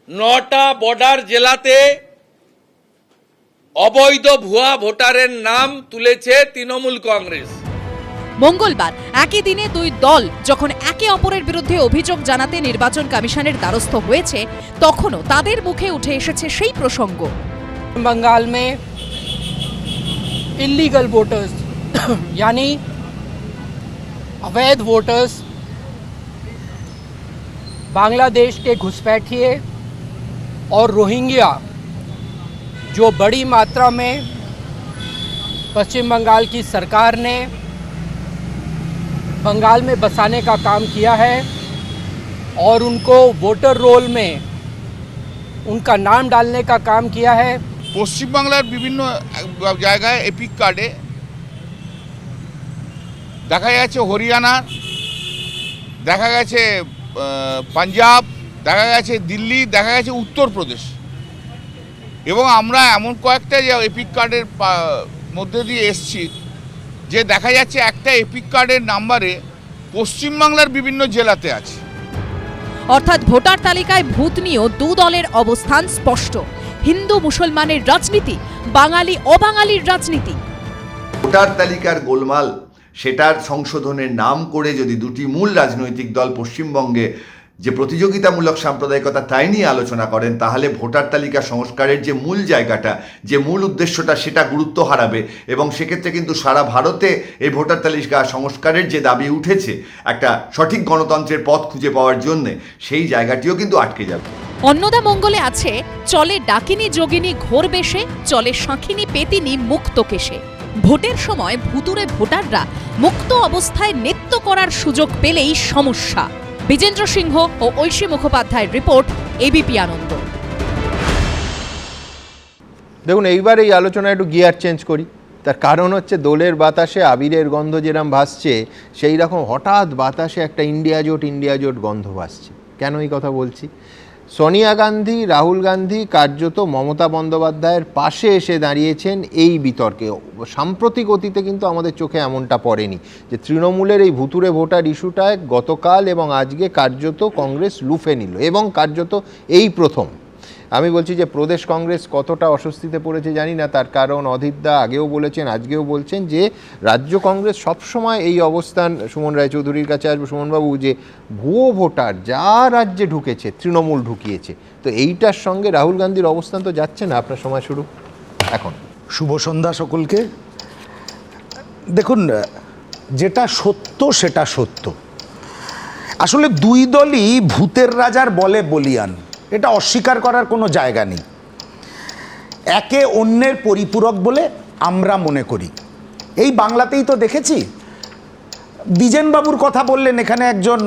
৯টা বর্ডার জেলাতে অবৈধ ভুয়া ভোটারের নাম তুলেছে তৃণমূল কংগ্রেস। মঙ্গলবার একই দিনে দুই দল যখন একে অপরের বিরুদ্ধে অভিযোগ জানাতে নির্বাচন কমিশনের দ্বারস্থ হয়েছে, তখনও তাদের মুখে উঠে এসেছে সেই প্রসঙ্গ। बंगाल में इलीगल वोटर्स यानी अवैध वोटर्स बांग्लादेश के घुसपैठिए और रोहिंग्या जो बड़ी मात्रा में पश्चिम बंगाल की सरकार ने बंगाल में बसाने का काम किया है और उनको वोटर रोल में उनका नाम डालने का काम किया है। পশ্চিমবাংলার বিভিন্ন জায়গায় এপিক কার্ডে দেখা গেছে হরিয়ানা, দেখা গেছে পাঞ্জাব, দেখা গেছে দিল্লি, দেখা গেছে উত্তরপ্রদেশ, এবং আমরা এমন কয়েকটা যে এপিক কার্ডের মধ্যে দিয়ে এসছি যে দেখা যাচ্ছে একটা এপিক কার্ডের নাম্বারে পশ্চিমবাংলার বিভিন্ন জেলাতে আছে। অর্থাৎ ভোটার তালিকায় ভূত নিয়েও দু দলের অবস্থান স্পষ্ট। হিন্দু মুসলমানের রাজনীতি, বাঙালি অবাঙালির রাজনীতি। ভোটার তালিকার গোলমাল, সেটার সংশোধনের নাম করে যদি দুটি মূল রাজনৈতিক দল পশ্চিমবঙ্গে যে প্রতিযোগিতামূলক সাম্প্রদায়িকতা তাই নিয়ে আলোচনা করেন, তাহলে ভোটার তালিকা সংস্কারের যে মূল জায়গাটা, যে মূল উদ্দেশ্যটা, সেটা গুরুত্ব হারাবে। এবং সেক্ষেত্রে কিন্তু সারা ভারতে এই ভোটার তালিকা সংস্কারের যে দাবি উঠেছে একটা সঠিক গণতন্ত্রের পথ খুঁজে পাওয়ার জন্যে, সেই জায়গাটিও কিন্তু আটকে যাবে। অন্নদা মঙ্গলে আছে চলে ডাকিনী যোগিনী ঘোর বেশে, চলে শাঁখিনী পেতিনী মুক্ত কেশে। ভোটের সময় ভুতুরে ভোটাররা মুক্ত অবস্থায় নৃত্য করার সুযোগ পেলেই সমস্যা। বিজেন্দ্র সিংহ ও ঐশী মুখোপাধ্যায়ের রিপোর্ট, এবিপি আনন্দ। দেখুন, এইবার এই আলোচনা একটু গিয়ার চেঞ্জ করি। তার কারণ হচ্ছে দোলের বাতাসে আবিরের গন্ধ যেরকম ভাসছে, সেই রকম হঠাৎ বাতাসে একটা ইন্ডিয়া জোট গন্ধ ভাসছে। কেন এই কথা বলছি? সোনিয়া গান্ধী, রাহুল গান্ধী কার্যত মমতা বন্দ্যোপাধ্যায়ের পাশে এসে দাঁড়িয়েছেন এই বিতর্কে। সাম্প্রতিক অতীতে কিন্তু আমাদের চোখে এমনটা পড়েনি যে তৃণমূলের এই ভুতুরে ভোটার ইস্যুটায় গতকাল এবং আজকে কার্যত কংগ্রেস লুফে নিল, এবং কার্যত এই প্রথম। আমি বলছি যে প্রদেশ কংগ্রেস কতটা অস্বস্তিতে পড়েছে জানি না, তার কারণ অধীরদা আগেও বলেছেন, আজকেও বলছেন যে রাজ্য কংগ্রেস সবসময় এই অবস্থান। সুমন রায়চৌধুরীর কাছে আসবো। সুমনবাবু, যে ভুয়ো ভোটার যা রাজ্যে ঢুকেছে তৃণমূল ঢুকিয়েছে, তো এইটার সঙ্গে রাহুল গান্ধীর অবস্থান তো যাচ্ছে না। আপনার সময় শুরু এখন। শুভ সন্ধ্যা সকলকে। দেখুন, যেটা সত্য সেটা সত্য। আসলে দুই দলই ভূতের রাজার বলে বলিয়ান, এটা অস্বীকার করার কোনো জায়গা নেই। একে অন্যের পরিপূরক বলে আমরা মনে করি। এই বাংলাতেই তো দেখেছি দ্বিজেনবাবুর কথা বললেন, এখানে একজন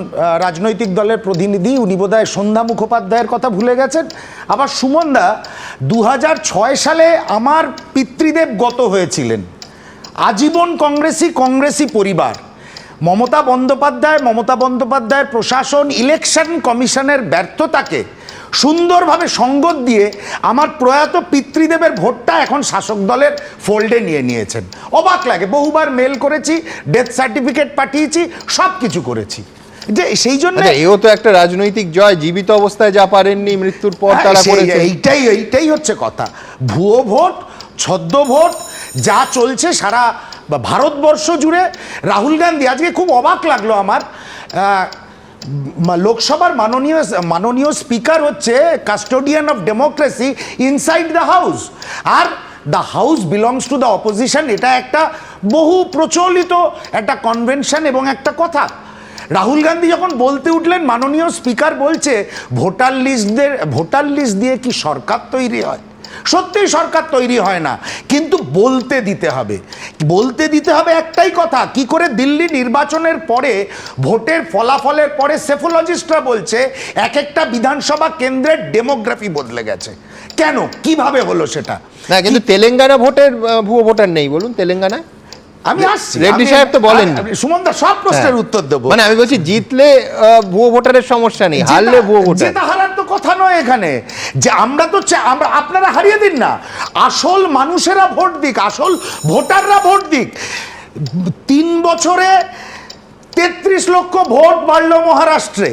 রাজনৈতিক দলের প্রতিনিধি, উনি বোধহয় সন্ধ্যা মুখোপাধ্যায়ের কথা ভুলে গেছেন। আবার সুমনদা 2006 সালে আমার পিতৃদেব গত হয়েছিলেন। আজীবন কংগ্রেসি পরিবার, মমতা বন্দ্যোপাধ্যায়ের প্রশাসন ইলেকশন কমিশনের ব্যর্থতাকে সুন্দরভাবে সঙ্গত দিয়ে আমার প্রয়াত পিতৃদেবের ভোটটা এখন শাসক দলের ফোল্ডে নিয়েছেন। অবাক লাগে, বহুবার মেল করেছি, ডেথ সার্টিফিকেট পাঠিয়েছি, সব কিছু করেছি। যে সেই জন্য এও তো একটা রাজনৈতিক জয়, জীবিত অবস্থায় যা পারেননি মৃত্যুর পর তারা করেছে। এইটাই হচ্ছে কথা। ভুয়ো ভোট, ছদ্ম ভোট যা চলছে সারা ভারতবর্ষ জুড়ে। রাহুল গান্ধী, আজকে খুব অবাক লাগলো আমার, লোকসভার মাননীয় স্পিকার হচ্ছে custodian of democracy inside the house, are the house belongs to the opposition. এটা একটা বহু প্রচলিত একটা কনভেনশন এবং একটা কথা। রাহুল গান্ধী যখন বলতে উঠলেন, মাননীয় স্পিকার বলছে ভোটার লিস্ট দিয়ে কি সরকার তৈরি হয়? সত্যিই সরকার তৈরি হয় না, কিন্তু বলতে দিতে হবে একটাই কথা। কি করে দিল্লি নির্বাচনের পরে ভোটের ফলাফলের পরে সেফোলজিস্টরা বলছে এক একটা বিধানসভা কেন্দ্রের ডেমোগ্রাফি বদলে গেছে। কেন, কিভাবে হলো সেটা? না, কিন্তু তেলেঙ্গানা ভোটের ভুয়ো ভোটার নেই, বলুন তেলেঙ্গানায়। আমি আসছি, রেড্ডি সাহেব তো বলেন সুমনদা সব প্রশ্নের উত্তর দেবো। মানে আমি বলছি জিতলে ভুয়ো ভোটারের সমস্যা নেই, হারলে ভুয়ো ভোটার। জেতা হারার তো কথা নয় এখানে, যে আমরা আপনারা হারিয়ে দিন না, আসল মানুষেরা ভোট দিক, আসল ভোটাররা ভোট দিক। 3 বছরে 33 লক্ষ ভোট বাড়লো মহারাষ্ট্রে,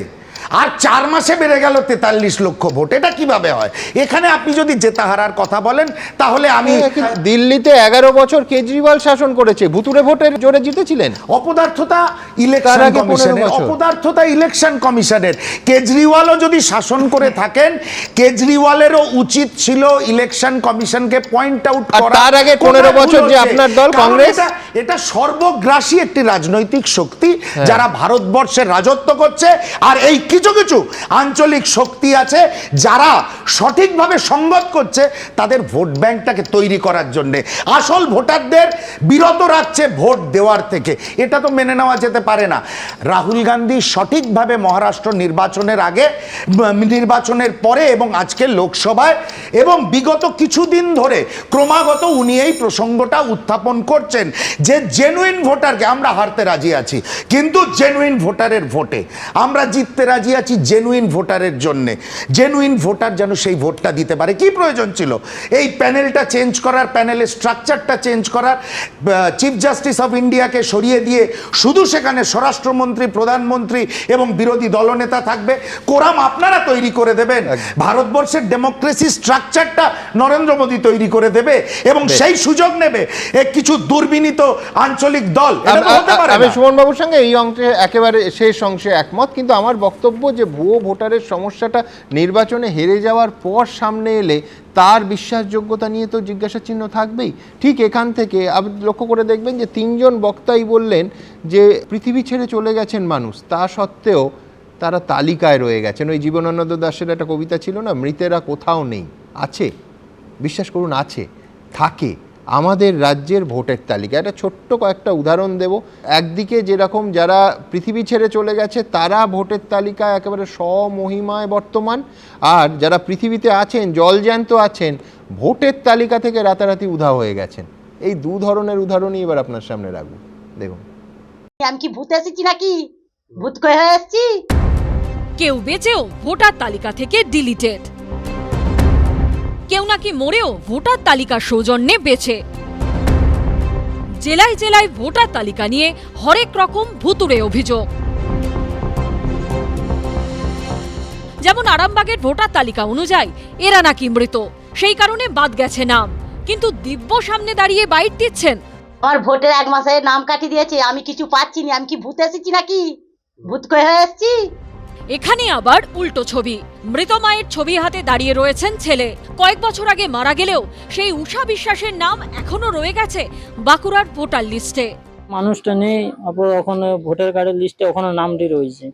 আর 4 মাসে বেড়ে গেল 43 লক্ষ ভোট। এটা কিভাবে হয়? এখানে আপনি যদি জেতা হারার কথা বলেন, তাহলে আমি দিল্লিতে 11 বছর কেজরিওয়াল শাসন করেছে, ভুতুরে ভোটের জোরে জিতেছিলেন। অপদার্থতা ইলেকশন কমিশনের। কেজরিওয়ালও যদি শাসন করে থাকেন, কেজরিওয়ালেরও উচিত ছিল ইলেকশন কমিশনকে পয়েন্ট আউট করা। তার আগে 15 বছর যে আপনার দল কংগ্রেস, এটা সর্বগ্রাসী একটি রাজনৈতিক শক্তি যারা ভারতবর্ষের রাজত্ব করছে। আর এই কিছু আঞ্চলিক শক্তি আছে যারা সঠিকভাবে সঙ্গত করছে তাদের ভোট ব্যাংকটাকে তৈরি করার জন্য, আসল ভোটারদের বিরত রাখছে ভোট দেওয়ার থেকে। এটা তো মেনে নেওয়া যেতে পারে না। রাহুল গান্ধী সঠিকভাবে মহারাষ্ট্র নির্বাচনের আগে, নির্বাচনের পরে এবং আজকে লোকসভায় এবং বিগত কিছুদিন ধরে ক্রমাগত উনি এই প্রসঙ্গটা উত্থাপন করছেন যে জেনুইন ভোটারকে, আমরা হারতে রাজি আছি কিন্তু জেনুইন ভোটারের ভোটে আমরা জিততে রাজি আছি, জেনুইন ভোটারের জন্য। জেনুইন ভোটার যেন সেই ভোটটা দিতে পারে। কি প্রয়োজন ছিল এই প্যানেলটা চেঞ্জ করার, প্যানেলের স্ট্রাকচারটা চেঞ্জ করার, চিফ জাস্টিস অফ ইন্ডিয়াকে সরিয়ে দিয়ে শুধু সেখানে স্বরাষ্ট্রমন্ত্রী, প্রধানমন্ত্রী এবং বিরোধী দলনেতা থাকবে? কোরাম আপনারা তৈরি করে দেবেন, ভারতবর্ষের ডেমোক্রেসি স্ট্রাকচারটা নরেন্দ্র মোদী তৈরি করে দেবে এবং সেই সুযোগ নেবে কিছু দুর্বিনীত আঞ্চলিক দল। আমি সুমন বাবুর সঙ্গে এই অংশে একেবারে শেষ অংশে একমত, কিন্তু আমার বক্তব্য যে ভুয়ো ভোটারের সমস্যাটা নির্বাচনে হেরে যাওয়ার পর সামনে এলে তার বিশ্বাসযোগ্যতা নিয়ে তো জিজ্ঞাসা চিহ্ন থাকবেই। ঠিক এখান থেকে আপনি লক্ষ্য করে দেখবেন যে 3 জন বক্তাই বললেন যে পৃথিবী ছেড়ে চলে গেছেন মানুষ, তা সত্ত্বেও তারা তালিকায় রয়ে গেছেন। ওই জীবনানন্দ দাশের একটা কবিতা ছিল না, মৃতেরা কোথাও নেই, আছে, বিশ্বাস করুন আছে, থাকে আমাদের রাজ্যের ভোটের তালিকা। একটা ছোট্ট কয়েকটা উদাহরণ দেব। একদিকে যেরকম যারা পৃথিবী ছেড়ে চলে গেছে তারা ভোটের তালিকায় একেবারে স্বমহিমায় বর্তমান, আর যারা পৃথিবীতে আছেন, জলজ্যান্ত আছেন, ভোটের তালিকা থেকে রাতারাতি উধাও হয়ে গেছেন। এই 2 ধরনের উদাহরণই এবার আপনার সামনে রাখবো, দেখুন। আমি কি ভূত এসেছি নাকি? ভূত কয়ে হয়ে এসেছি? কেউ বেঁচেও ভোটার তালিকা থেকে ডিলিটেড, কেউ নাকি মরেও ভোটার তালিকার সৌজন্যে বেঁচে। জেলায় জেলায় ভোটার তালিকা নিয়ে হরেক রকম ভুতুড়ে অভিযোগ। যেমন আরামবাগের ভোটার তালিকা অনুযায়ী এরা নাকি মৃত, সেই কারণে বাদ গেছে নাম, কিন্তু দিব্য সামনে দাঁড়িয়ে বাইট দিচ্ছেন আমার ভোটের 1 মাসে নাম কাটি দিয়েছে, আমি কিছু পাচ্ছি না। আমি কি ভূত এসেছি নাকি? ভূত কয়ে হয়ে এসেছি? এখানে আবার উল্টো ছবি। মৃত মায়ের ছবি হাতে দাঁড়িয়ে রয়েছেন ছেলে। কয়েক বছর আগে মারা গেলেও সেই উষা বিশ্বাসের নাম এখনো রয়ে গেছে বাঁকুড়ার ভোটার লিস্টে। মানুষটা নেই, ওখানে ভোটার কার্ডের লিস্টে ওখানে নামটি রয়েছে,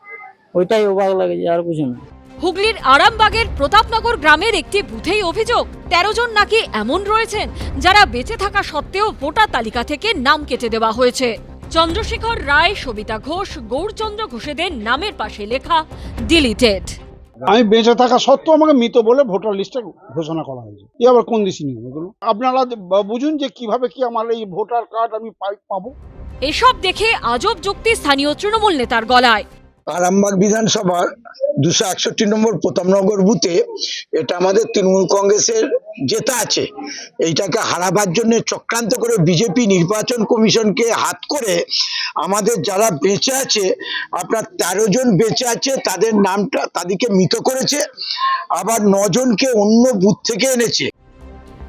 ওইটাই অবাক লাগে, আর কিছু না। হুগলির আরামবাগের প্রতাপনগর গ্রামের একটি বুথেই অভিযোগ 13 জন নাকি এমন রয়েছেন যারা বেঁচে থাকা সত্ত্বেও ভোটার তালিকা থেকে নাম কেটে দেওয়া হয়েছে। চন্দ্রশেখর রায়, সবিতা ঘোষ, গৌরচন্দ্র ঘোষেদের নামের পাশে লেখা ডিলিটেড। আমি বেঁচে থাকা সত্ত্বেও আমাকে মৃত বলে ভোটার লিস্টে ঘোষণা করা হয়েছে। এ আবার কোন দেশি নিয়ম এগুলো? আপনারা বুঝুন যে কিভাবে কি আমার এই ভোটার কার্ড আমি পাবো। এসব দেখে আজব যুক্তি স্থানীয় তৃণমূল নেতার গলায়। আরামবাগ বিধানসভার 261 নম্বর প্রতাপনগর বুথে এটা আমাদের তৃণমূল কংগ্রেসের জেতা আছে। এইটাকে হারাবার জন্য চক্রান্ত করে বিজেপি নির্বাচন কমিশনকে হাত করে আমাদের যারা বেঁচে আছে, আপনার 13 জন বেঁচে আছে, তাদের নামটা তাদেরকে মৃত করেছে, আবার 9 জনকে অন্য বুথ থেকে এনেছে।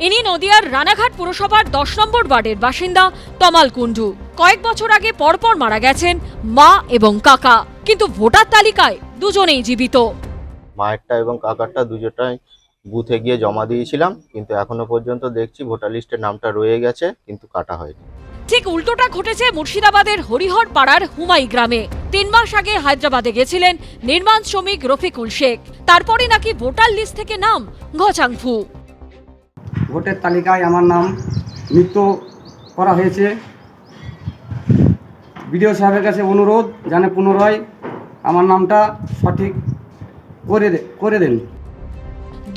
ইনি নদিয়ার রানাঘাট পুরসভার 10 নম্বর ওয়ার্ডের বাসিন্দা তমাল কুণ্ডু। কয়েক বছর আগে পরপর মারা গেছেন মা এবং কাকা, কিন্তু ভোটার তালিকায় দুজনেই জীবিত। মায়েরটা এবং কাকারটা দুজোটাই বুথে গিয়ে জমা দিয়েছিলাম, কিন্তু এখনো পর্যন্ত দেখছি ভোটার লিস্টে নামটা রয়ে গেছে, কিন্তু কাটা হয়নি। ঠিক উল্টোটা ঘটেছে মুর্শিদাবাদের হরিহর পাড়ার হুমাই গ্রামে। 3 মাস আগে হায়দ্রাবাদে গেছিলেন নির্মাণ শ্রমিক রফিকুল শেখ, তারপরে নাকি ভোটার লিস্ট থেকে নাম ঘচাংফু। ভোটের তালিকায় আমার নাম মৃত করা হয়েছে। বিডিও সাহেবের কাছে অনুরোধ যেন পুনরায় আমার নামটা সঠিক করে দেন।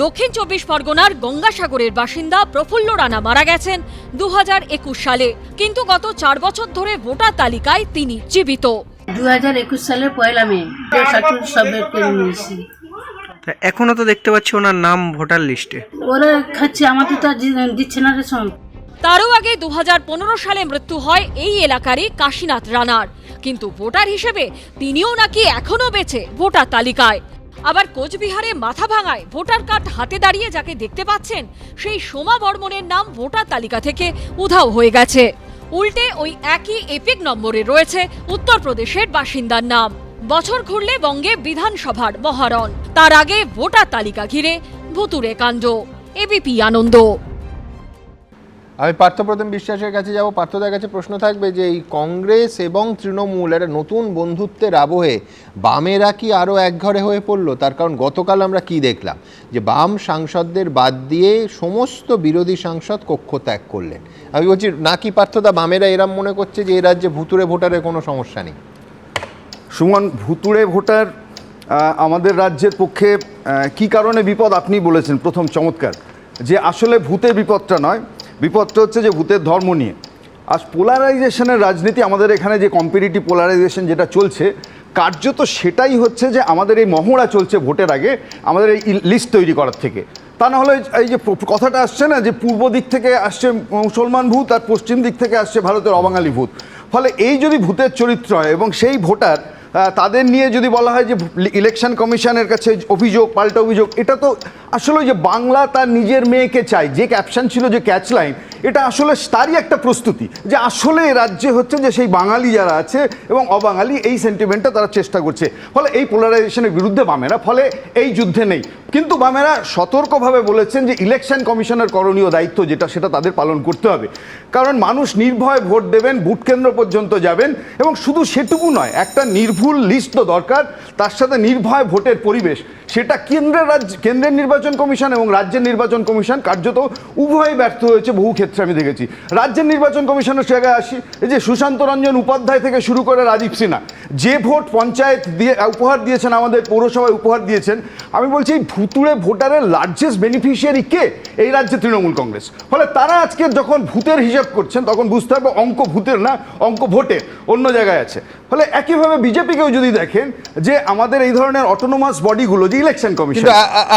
দক্ষিণ 24 পরগনার গঙ্গাসাগরের বাসিন্দা প্রফুল্ল রানা মারা গেছেন 2021 সালে, কিন্তু গত 4 বছর ধরে ভোটার তালিকায় তিনি জীবিত। 2021 সালের 1 মে সব বের করে নিয়েছি। এখনো তো দেখতে পাচ্ছি ওনার নাম ভোটার লিস্টে। ওরা খাচ্ছে, আমাদের তো দিচ্ছে না রে। তারও আগে 2015 সালে মৃত্যু হয় এই এলাকারই কাশীনাথ রানার, কিন্তু ভোটার হিসেবে তিনিও নাকি এখনো বেঁচে ভোটার তালিকায়। আবার কোচবিহারে মাথা ভাঙায় ভোটার কার্ড হাতে দাঁড়িয়ে যাকে দেখতে পাচ্ছেন, সেই সোমা বর্মনের নাম ভোটার তালিকা থেকে উধাও হয়ে গেছে। উল্টে ওই একই এপিক নম্বরে রয়েছে উত্তরপ্রদেশের বাসিন্দার নাম। বছর ঘুরলে বঙ্গে বিধানসভার মহারণ, তার আগে ভোটার তালিকা ঘিরে ভুতুড়ে কাণ্ড। এবিপি আনন্দ। আমি পার্থপ্রতিম বিশ্বাসের কাছে যাব। পার্থদার কাছে প্রশ্ন থাকবে যে এই কংগ্রেস এবং তৃণমূল একটা নতুন বন্ধুত্বের আবহে বামেরা কি আরও একঘরে হয়ে পড়লো? তার কারণ গতকাল আমরা কি দেখলাম, যে বাম সাংসদদের বাদ দিয়ে সমস্ত বিরোধী সাংসদ কক্ষ ত্যাগ করলেন। আমি বলছি নাকি পার্থদা বামেরা এরম মনে করছে যে এই রাজ্যে ভুতুড়ে ভোটারের কোনো সমস্যা নেই? সুমন, ভুতুড়ে ভোটার আমাদের রাজ্যের পক্ষে কি কারণে বিপদ আপনি বলেছেন প্রথম চমৎকার, যে আসলে ভূতের বিপদটা নয়, বিপদটা হচ্ছে যে ভূতের ধর্ম নিয়ে। আজ পোলারাইজেশনের রাজনীতি আমাদের এখানে, যে কম্পিটিটিভ পোলারাইজেশন যেটা চলছে, কার্যত সেটাই হচ্ছে যে আমাদের এই মহড়া চলছে ভোটের আগে আমাদের এই লিস্ট তৈরি করার থেকে। তা না হলে এই যে কথাটা আসছে না, যে পূর্ব দিক থেকে আসছে মুসলমান ভূত আর পশ্চিম দিক থেকে আসছে ভারতের অবাঙালি ভূত, ফলে এই যদি ভূতের চরিত্র হয় এবং সেই ভোটার তাদের নিয়ে যদি বলা হয় যে ইলেকশন কমিশনের কাছে অভিযোগ, পাল্টা অভিযোগ, এটা তো আসলে যে বাংলা তার নিজের মেয়েকে চায়, যে ক্যাপশন ছিল, যে ক্যাচ লাইন, এটা আসলে তারই একটা প্রস্তুতি যে আসলে রাজ্যে হচ্ছে যে সেই বাঙালি যারা আছে এবং অবাঙালি, এই সেন্টিমেন্টটা তারা চেষ্টা করছে। ফলে এই পোলারাইজেশনের বিরুদ্ধে বামেরা, ফলে এই যুদ্ধে নেই। কিন্তু বামেরা সতর্কভাবে বলেছেন যে ইলেকশন কমিশনের করণীয় দায়িত্ব যেটা, সেটা তাদের পালন করতে হবে। কারণ মানুষ নির্ভয়ে ভোট দেবেন, ভোট কেন্দ্র পর্যন্ত যাবেন, এবং শুধু সেটুকু নয়, একটা নির্ভুল লিস্ট তো দরকার, তার সাথে নির্ভয় ভোটের পরিবেশ। সেটা কেন্দ্রের নির্বাচন কমিশন এবং রাজ্যের নির্বাচন কমিশন কার্যত উভয়ই ব্যর্থ হয়েছে বহু ক্ষেত্রে আমি দেখেছি। রাজ্যের নির্বাচন কমিশনের জায়গায় আসি, এই যে সুশান্ত রঞ্জন উপাধ্যায় থেকে শুরু করে রাজীব সিনহা যে ভোট পঞ্চায়েত দিয়ে উপহার দিয়েছেন, আমাদের পৌরসভায় উপহার দিয়েছেন, আমি বলছি এই ভুতুড়ে ভোটারের লার্জেস্ট বেনিফিশিয়ারি কে? এই রাজ্যে তৃণমূল কংগ্রেস। ফলে তারা আজকে যখন ভূতের হিসাব করছেন, তখন বুঝতে হবে অঙ্ক ভূতের না, অঙ্ক ভোটের অন্য জায়গায় আছে। ফলে একইভাবে বিজেপিকেও যদি দেখেন যে আমাদের এই ধরনের অটোনোমাস বডিগুলো, যে ইলেকশন কমিশন,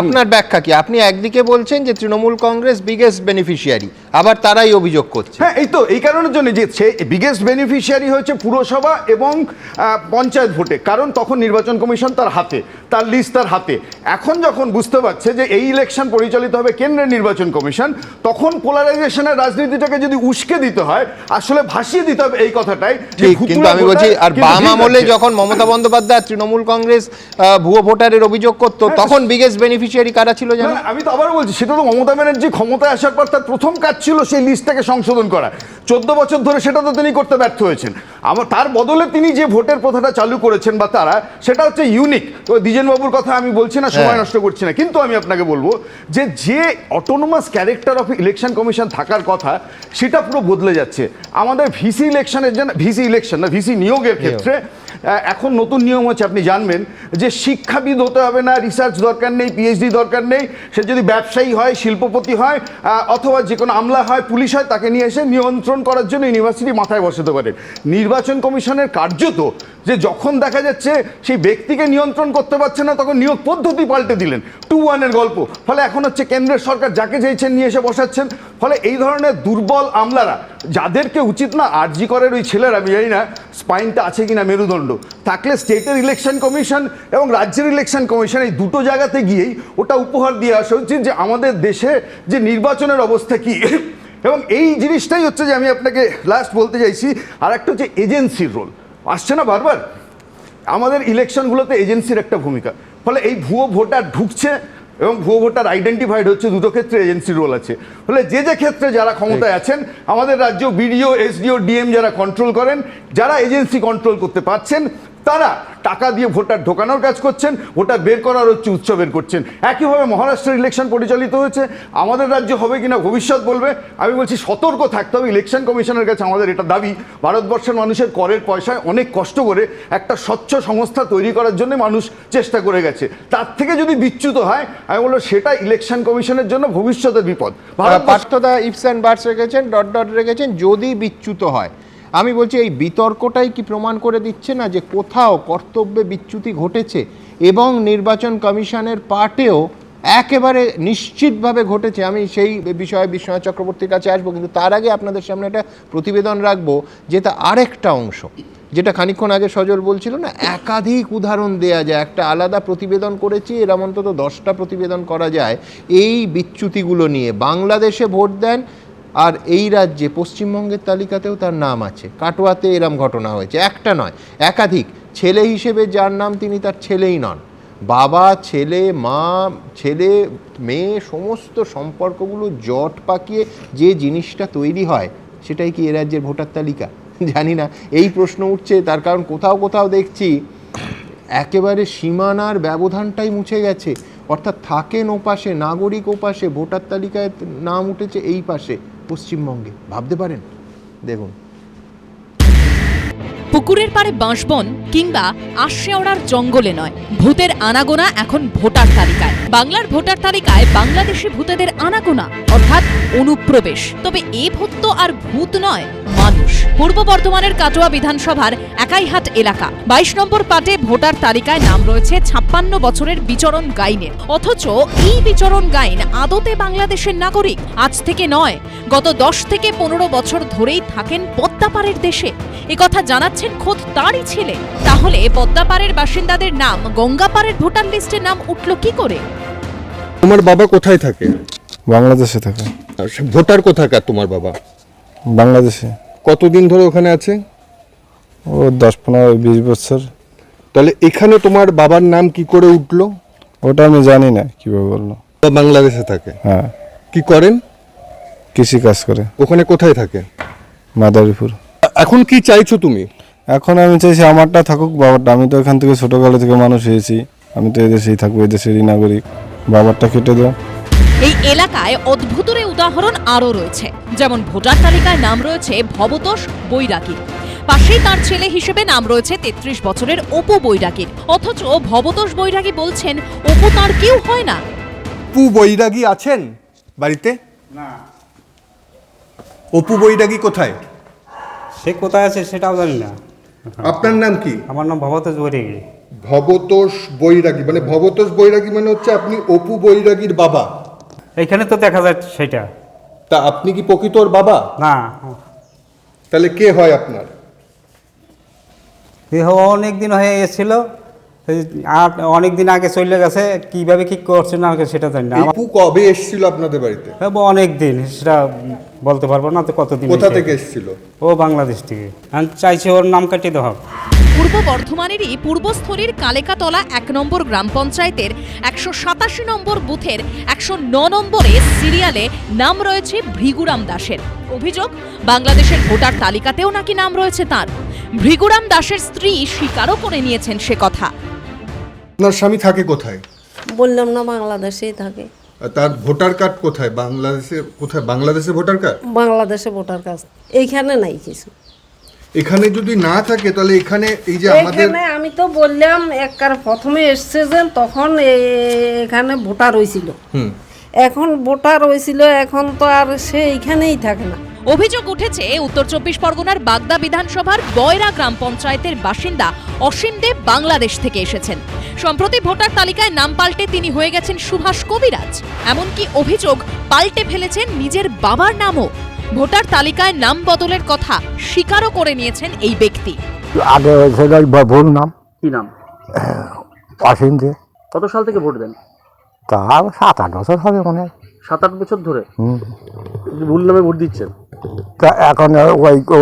আপনার ব্যাখ্যা কি? আপনি একদিকে বলছেন যে তৃণমূল কংগ্রেস বিগেস্ট বেনিফিশিয়ারি, আবার তারাই অভিযোগ করছে। হ্যাঁ, এই তো এই কারণের জন্য যে সে বিগেস্ট বেনিফিশিয়ারি হয়েছে পুরসভা এবং পঞ্চায়েত ভোটে, কারণ তখন নির্বাচন কমিশন তার হাতে, তার লিস্ট তার হাতে। এখন যখন বুঝতে পারছে যে এই ইলেকশন পরিচালিত হবে কেন্দ্রের নির্বাচন কমিশন, তখন পোলারাইজেশনের রাজনীতিটাকে যদি উস্কে দিতে হয়, আসলে ভাসিয়ে দিতে হবে এই কথাটাই। কিন্তু আমি বলছি, আর বাম আমলে যখন মমতা বন্দ্যোপাধ্যায় তৃণমূল কংগ্রেস ভুয়ো ভোটারের অভিযোগ করতো, তখন বিগেস্ট বেনিফিশিয়ারি কারা ছিল জানো? আমি তো আবার বলছি, সেটা তো মমতা ব্যানার্জি ক্ষমতায় আসার পর তার প্রথম কাজ ছিল সেই লিস্টটাকে সংশোধন করা। 14 বছর ধরে সেটা তো তিনি করতে ব্যর্থ হয়েছেন। তার বদলে তিনি যে ভোটের প্রথাটা চালু করেছেন বা তারা, সেটা হচ্ছে ইউনিক। তো দ্বিজেনবাবুর কথা আমি বলছি না, সময় নষ্ট করছি না, কিন্তু আমি আপনাকে বলবো যে autonomous character of election commission থাকার কথা সেটা পুরো বদলে যাচ্ছে। আমাদের ভিসি নিয়োগের ক্ষেত্রে এখন নতুন নিয়ম হচ্ছে, আপনি জানবেন যে শিক্ষাবিদ হতে হবে না, রিসার্চ দরকার নেই, পিএইচডি দরকার নেই, সে যদি ব্যবসায়ী হয়, শিল্পপতি হয়, অথবা যে কোনো আমলা হয়, পুলিশ হয়, তাকে নিয়ে এসে নিয়ন্ত্রণ করার জন্য ইউনিভার্সিটি মাথায় বসাতে পারে। নির্বাচন কমিশনের কার্যত যে যখন দেখা যাচ্ছে সেই ব্যক্তিকে নিয়ন্ত্রণ করতে পারছে না, তখন নিয়োগ পদ্ধতি পাল্টে দিলেন, 2-1-এর গল্প। ফলে এখন হচ্ছে কেন্দ্রের সরকার যাকে চাইছেন নিয়ে এসে বসাচ্ছেন। ফলে এই ধরনের দুর্বল আমলারা, যাদেরকে উচিত না, আরজি করের ওই ছেলেরা, আমি জানি না স্পাইনটা আছে কিনা মেরুদণ্ড, থাকলে স্টেটের ইলেকশন কমিশন এবং রাজ্যের ইলেকশন কমিশন এই দুটো জায়গাতে গিয়েই ওটা উপহার দিয়ে আসা উচিত যে আমাদের দেশে যে নির্বাচনের অবস্থা কি। এবং এই জিনিসটাই হচ্ছে যে আমি আপনাকে লাস্ট বলতে চাইছি। আর একটা হচ্ছে এজেন্সির রোল আসছে না বারবার, আমাদের ইলেকশনগুলোতে এজেন্সির একটা ভূমিকা। ফলে এই ভুয়ো ভোটার ঢুকছে এবং ভুয়ো ভোটার আইডেন্টিফাইড হচ্ছে, দুটো ক্ষেত্রে এজেন্সির রোল আছে। ফলে যে ক্ষেত্রে যারা ক্ষমতায় আছেন, আমাদের রাজ্য বিডিও, এসডিও, ডিএম যারা কন্ট্রোল করেন, যারা এজেন্সি কন্ট্রোল করতে পারছেন, তারা টাকা দিয়ে ভোটার ঢোকানোর কাজ করছেন, ভোটার বের করার হচ্ছে উৎস বের করছেন। একইভাবে মহারাষ্ট্রের ইলেকশন পরিচালিত হয়েছে, আমাদের রাজ্য হবে কিনা ভবিষ্যৎ বলবে। আমি বলছি সতর্ক থাকতে হবে ইলেকশন কমিশনের কাছে। আমাদের এটা দাবি, ভারতবর্ষের মানুষের করের পয়সায় অনেক কষ্ট করে একটা স্বচ্ছ সংস্থা তৈরি করার জন্য মানুষ চেষ্টা করে গেছে। তার থেকে যদি বিচ্যুত হয়, আমি বলবো সেটা ইলেকশন কমিশনের জন্য ভবিষ্যতের বিপদ। পার্থদা ইফস অ্যান্ড বাটস রেখেছেন, ডট ডট রেখেছেন, যদি বিচ্যুত হয়। আমি বলছি এই বিতর্কটাই কি প্রমাণ করে দিচ্ছে না যে কোথাও কর্তব্যে বিচ্যুতি ঘটেছে এবং নির্বাচন কমিশনের পার্টেও একেবারে নিশ্চিতভাবে ঘটেছে। আমি সেই বিষয়ে বিশ্বনাথ চক্রবর্তীর কাছে আসবো, কিন্তু তার আগে আপনাদের সামনে একটা প্রতিবেদন রাখবো যেটা আরেকটা অংশ, যেটা খানিকক্ষণ আগে সজল বলছিল না, একাধিক উদাহরণ দেয়া যায়। একটা আলাদা প্রতিবেদন করেছি, এরম অন্তত 10টা প্রতিবেদন করা যায় এই বিচ্যুতিগুলো নিয়ে। বাংলাদেশে ভোট দেন আর এই রাজ্যে পশ্চিমবঙ্গের তালিকাতেও তার নাম আছে। কাটোয়াতে এরম ঘটনা হয়েছে, একটা নয় একাধিক। ছেলে হিসেবে যার নাম, তিনি তার ছেলেই নন, বাবা, ছেলে, মা, ছেলে, মেয়ে, সমস্ত সম্পর্কগুলো জট পাকিয়ে যে জিনিসটা তৈরি হয়, সেটাই কি এ রাজ্যের ভোটার তালিকা? জানি না, এই প্রশ্ন উঠছে। তার কারণ কোথাও কোথাও দেখছি একেবারে সীমানার ব্যবধানটাই মুছে গেছে। অর্থাৎ থাকেন ওপাশে, নাগরিক ওপাশে, ভোটার তালিকায় নাম উঠেছে এই পাশে, পশ্চিমবঙ্গে। ভাবতে পারেন? দেখুন, পুকুরের পাড়ে বাঁশবন কিংবা আশিয়াওড়ার জঙ্গলে নয়, ভূতের আনাগোনা এখন ভোটার তালিকায়। বাংলার ভোটার তালিকায় বাংলাদেশি ভূতেদের আনাগোনা, অর্থাৎ অনুপ্রবেশ। তবে এ ভূত তো আর ভূত নয়, মানুষ। পূর্ব বর্ধমানের কাটোয়া বিধানসভার একাইহাট এলাকা 22 নম্বর পাটে ভোটার তালিকায় নাম রয়েছে 56 বছরের বিচরণ গাইনের। অথচ এই বিচরণ গাইন আদতে বাংলাদেশের নাগরিক। আজ থেকে নয়, গত 10 থেকে 15 বছর ধরেই থাকেন পদ্মাপাড়ের দেশে। একথা জানাচ্ছেন খোদ তারই ছেলে। তাহলে পদ্মাপাড়ের বাসিন্দাদের নাম গঙ্গাপাড়ের ভোটার লিস্টে নাম উঠল কি করে? তোমার বাবা কোথায় থাকে? বাংলাদেশে থাকে। ভোটার কোথাকার তোমার বাবা? বাংলাদেশে। কতদিন ধরে ওখানে আছে? ও 10-15-20 বছর। তাহলে এখানে তোমার বাবার নাম কি করে উঠলো? ওটা আমি জানি না কিভাবে বললো। বাংলাদেশে থাকে? হ্যাঁ। কি করেন? কৃষি কাজ করে। ওখানে কোথায় থাকে? মাদারীপুর। এখন কি চাইছো তুমি? এখন আমি চাইছি আমারটা থাকুক, বাবারটা। আমি তো এখান থেকে ছোটকালে থেকে মানুষ হয়েছি, আমি তো এদেশেই থাকবো, এদেশেরই নাগরিক। বাবারটা কেটে দাও। এই এলাকায় অদ্ভুতরে উদাহরণ আরও রয়েছে। যেমন ভোটার তালিকায় নাম রয়েছে ভবতোষ বৈরাগী, পাশেই তার ছেলে হিসেবে নাম রয়েছে 33 বছরের অপু বৈরাগীর। অথচ ভবতোষ বৈরাগী বলছেন অপু তার কেউ হয় না। অপু বৈরাগী আছেন বাড়িতে? না। অপু বৈরাগী কোথায়? সে কোথায় আছে সেটাও জানি না। আপনার নাম কি? আমার নাম ভবতোষ বৈরাগী। ভবতোষ বৈরাগী মানে ভবতোষ বৈরাগী মানে হচ্ছে আপনি অপু বৈরাগীর বাবা? এইখানে তো দেখা যায় সেটা। তা আপনি কি প্রকৃত ওর বাবা? না। তাহলে কে হয় আপনার? অনেক দিন হয়ে গেছিল, আর অনেক দিন আগে চলে গেছে। কিভাবে কি করছে না সেটা জানি না। অপু কবে এসেছিল আপনাদের বাড়িতে? অনেক দিন, সেটা বলতে পারবো না তো কতদিন। কোথা থেকে এসেছিল? ও বাংলাদেশ থেকে। আমি চাইছি ওর নাম কাটিয়ে দেওয়া হোক। পূর্ব বর্ধমানেরই পূর্বস্থলীর কালেকাতলা 1 নম্বর গ্রাম পঞ্চায়েতের 187 নম্বর বুথের 109 নম্বরে সিরিয়ালে নাম রয়েছে ভৃগুরাম দাসের। অভিযোগ, বাংলাদেশের ভোটার তালিকাতেও নাকি নাম রয়েছে তার। ভৃগুরাম দাসের স্ত্রী স্বীকারও করে নিয়েছেন সে কথা। আপনার স্বামী থাকে কোথায়? বললাম না, বাংলাদেশেই থাকে। তার ভোটার কার্ড কোথায়? বাংলাদেশে ভোটার কার্ড? বাংলাদেশে ভোটার কার্ড এইখানে নাই কিছু। এখানে যদি না থাকে তাহলে এখানে এই যে আমাদের এখানে আমি তো বললাম একবার প্রথমে এসছে যে তখন এখানে ভোটার হয়েছিল, এখন ভোটার হয়েছিল, এখন তো আর সে এইখানেই থাকে না। অভিযোগ উঠেছে উত্তর 24 পরগনার বাগদা বিধানসভার বয়রা গ্রাম পঞ্চায়েতের বাসিন্দা অসীম দেব বাংলাদেশ থেকে এসেছেন। সম্প্রতি ভোটার তালিকায় নাম পাল্টে তিনি হয়ে গেছেন সুভাষ কবিরাজ। এমনকি অভিযোগ, পাল্টে ফেলেছেন নিজের বাবার নামও। ভোটার তালিকায় নাম বদলের কথা স্বীকারও করে নিয়েছেন এই ব্যক্তি। আগে হয়েছিল ভুল নাম। কি নাম? অসীম দেব। কত সাল থেকে ভোট দেন? তা 7-8 বছর হবে মনে হয়। 7-8 বছর ধরে ভুল নামে ভোট দিচ্ছেন? তা এখন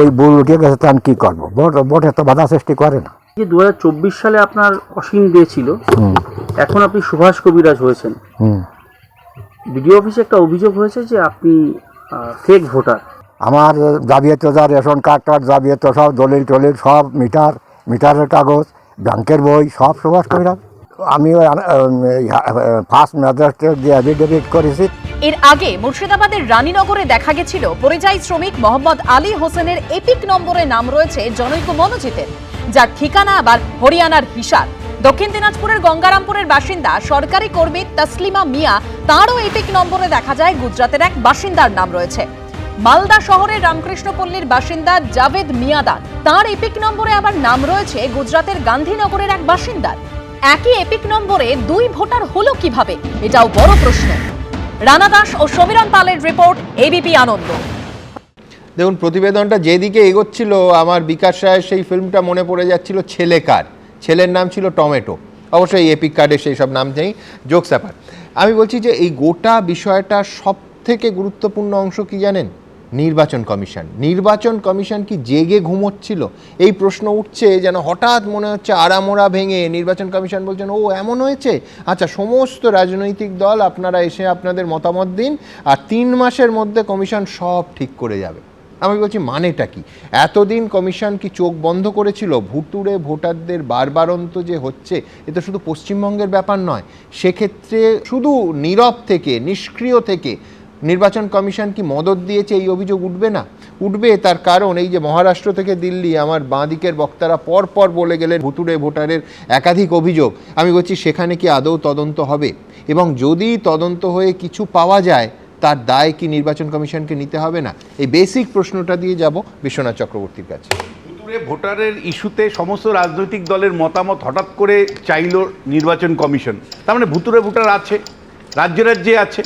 ওই ভুল উঠে গেছে, তখন কি করবো? ভোটে তো বাধা সৃষ্টি করে না। 2024 সালে আপনার অসীম দিয়েছিল, এখন আপনি সুভাষ কবিরাজ হয়েছেন। বিডিও অফিসে একটা অভিযোগ হয়েছে যে আপনি ফেক ভোটার। আমার যাবতীয় যা রেশন কার্ড যাবতীয় সব দলিল টলিল সব মিটারের কাগজ, ব্যাংকের বই সব সুভাষ কবিরাজ। আমি ফার্স্ট ম্যাজিস্ট্রেট দিয়ে অ্যাফিডেভিট করেছি। এর আগে মুর্শিদাবাদের রানীনগরে দেখা গেছিল পরিযায়ী শ্রমিক মোহাম্মদ আলী হোসেনের এপিক নম্বরে নাম রয়েছে জনৈক মনোজিতের, যার ঠিকানা আবার হরিয়ানার হিসার। দক্ষিণ দিনাজপুরের গঙ্গারামপুরের বাসিন্দা সরকারি কর্মী তসলিমা মিয়া, তারও এপিক নম্বরে দেখা যায় গুজরাটের এক বাসিন্দার নাম রয়েছে। মালদা শহরের রামকৃষ্ণপল্লীর বাসিন্দা জাভেদ মিয়াদার, তার এপিক নম্বরে আবার নাম রয়েছে গুজরাটের গান্ধীনগরের এক বাসিন্দার। একই এপিক নম্বরে 2 ভোটার হলো কিভাবে, এটাও বড় প্রশ্ন। রানা দাস ও সমীরণ পালের রিপোর্ট, এবিপি আনন্দ। দেখুন, প্রতিবেদনটা যেদিকে এগোচ্ছিল আমার বিকাশ রায়ের সেই ফিল্মটা মনে পড়ে যাচ্ছিল ছেলেকার। ছেলের নাম ছিল টমেটো। অবশ্যই এপিক কার্ডে সেই সব নাম নেই, জোকস ব্যাপার। আমি বলছি যে এই গোটা বিষয়টা সব থেকে গুরুত্বপূর্ণ অংশ কি জানেন? নির্বাচন কমিশন। নির্বাচন কমিশন কি জেগে ঘুমোচ্ছিল? এই প্রশ্ন উঠছে যেন হঠাৎ মনে হচ্ছে আড়ামোড়া ভেঙে নির্বাচন কমিশন বলছেন ও এমন হয়েছে, আচ্ছা সমস্ত রাজনৈতিক দল আপনারা এসে আপনাদের মতামত দিন, আর 3 মাসের মধ্যে কমিশন সব ঠিক করে যাবে। আমি বলছি মানেটা কি? এতদিন কমিশন কি চোখ বন্ধ করেছিল? ভুতুড়ে ভোটারদের বারবারন্ত যে হচ্ছে, এ তো শুধু পশ্চিমবঙ্গের ব্যাপার নয়। সেক্ষেত্রে শুধু নীরব থেকে, নিষ্ক্রিয় থেকে নির্বাচন কমিশন কি মদত দিয়েছে এই অভিযোগ উঠবে না? উঠবে। তার কারণ এই যে মহারাষ্ট্র থেকে দিল্লি, আমার বাঁ দিকের বক্তারা পরপর বলে গেলেন ভুতুড়ে ভোটারের একাধিক অভিযোগ। আমি বলছি সেখানে কি আদৌ তদন্ত হবে? এবং যদি তদন্ত হয়ে কিছু পাওয়া যায়, তার দায় কি নির্বাচন কমিশনকে নিতে হবে না? এই বেসিক প্রশ্নটা দিয়ে যাব বিশ্বনাথ চক্রবর্তীর কাছে। ভুতুড়ে ভোটারের ইস্যুতে সমস্ত রাজনৈতিক দলের মতামত হঠাৎ করে চাইল নির্বাচন কমিশন। তার মানে ভুতুড়ে ভোটার আছে, রাজ্যে রাজ্যে আছে।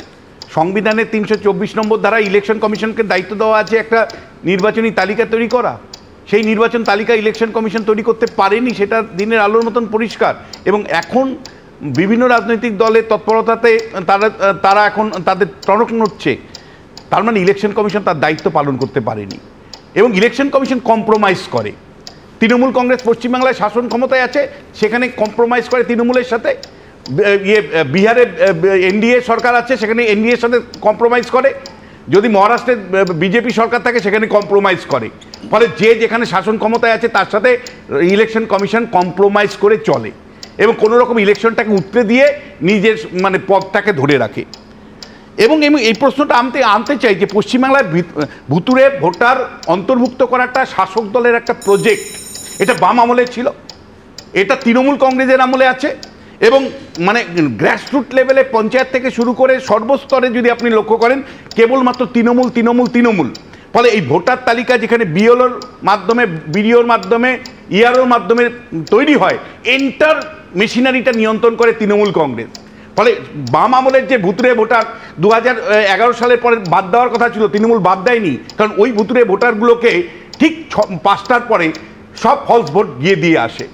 সংবিধানের 324 নম্বর ধারা ইলেকশন কমিশনকে দায়িত্ব দেওয়া আছে একটা নির্বাচনী তালিকা তৈরি করা। সেই নির্বাচন তালিকা ইলেকশন কমিশন তৈরি করতে পারেনি, সেটা দিনের আলোর মতন পরিষ্কার। এবং এখন বিভিন্ন রাজনৈতিক দলের তৎপরতাতে তারা এখন তাদের টনক নড়ছে। তার মানে ইলেকশন কমিশন তার দায়িত্ব পালন করতে পারেনি এবং ইলেকশন কমিশন কম্প্রোমাইজ করে। তৃণমূল কংগ্রেস পশ্চিমবাংলায় শাসন ক্ষমতায় আছে, সেখানে কম্প্রোমাইজ করে তৃণমূলের সাথে। বিহারে এনডিএ সরকার আছে, সেখানে এনডিএর সাথে কম্প্রোমাইজ করে। যদি মহারাষ্ট্রে বিজেপি সরকার থাকে সেখানে কম্প্রোমাইজ করে। ফলে যে যেখানে শাসন ক্ষমতায় আছে তার সাথে ইলেকশন কমিশন কম্প্রোমাইজ করে চলে এবং কোনো রকম ইলেকশনটাকে উতরে দিয়ে নিজের মানে পদটাকে ধরে রাখে। এবং এই প্রশ্নটা আনতে চাই যে পশ্চিমবাংলায় ভুতুড়ে ভোটার অন্তর্ভুক্ত করাটা শাসক দলের একটা প্রজেক্ট। এটা বাম আমলের ছিল, এটা তৃণমূল কংগ্রেসের আমলে আছে এবং মানে গ্রাসরুট লেভেলে পঞ্চায়েত থেকে শুরু করে সর্বস্তরে যদি আপনি লক্ষ্য করেন কেবলমাত্র তৃণমূল। ফলে এই ভোটার তালিকা যেখানে বিএলওর মাধ্যমে, বিডিওর মাধ্যমে, ইআরওর মাধ্যমে তৈরি হয়, এন্টার মেশিনারিটা নিয়ন্ত্রণ করে তৃণমূল কংগ্রেস। ফলে বাম আমলের যে ভুতুড়ে ভোটার 2011 সালের পরে বাদ দেওয়ার কথা ছিল, তৃণমূল বাদ দেয়নি, কারণ ওই ভুতুড়ে ভোটারগুলোকে ঠিক 5টার পরে সব ফলস ভোট দিয়ে আসে।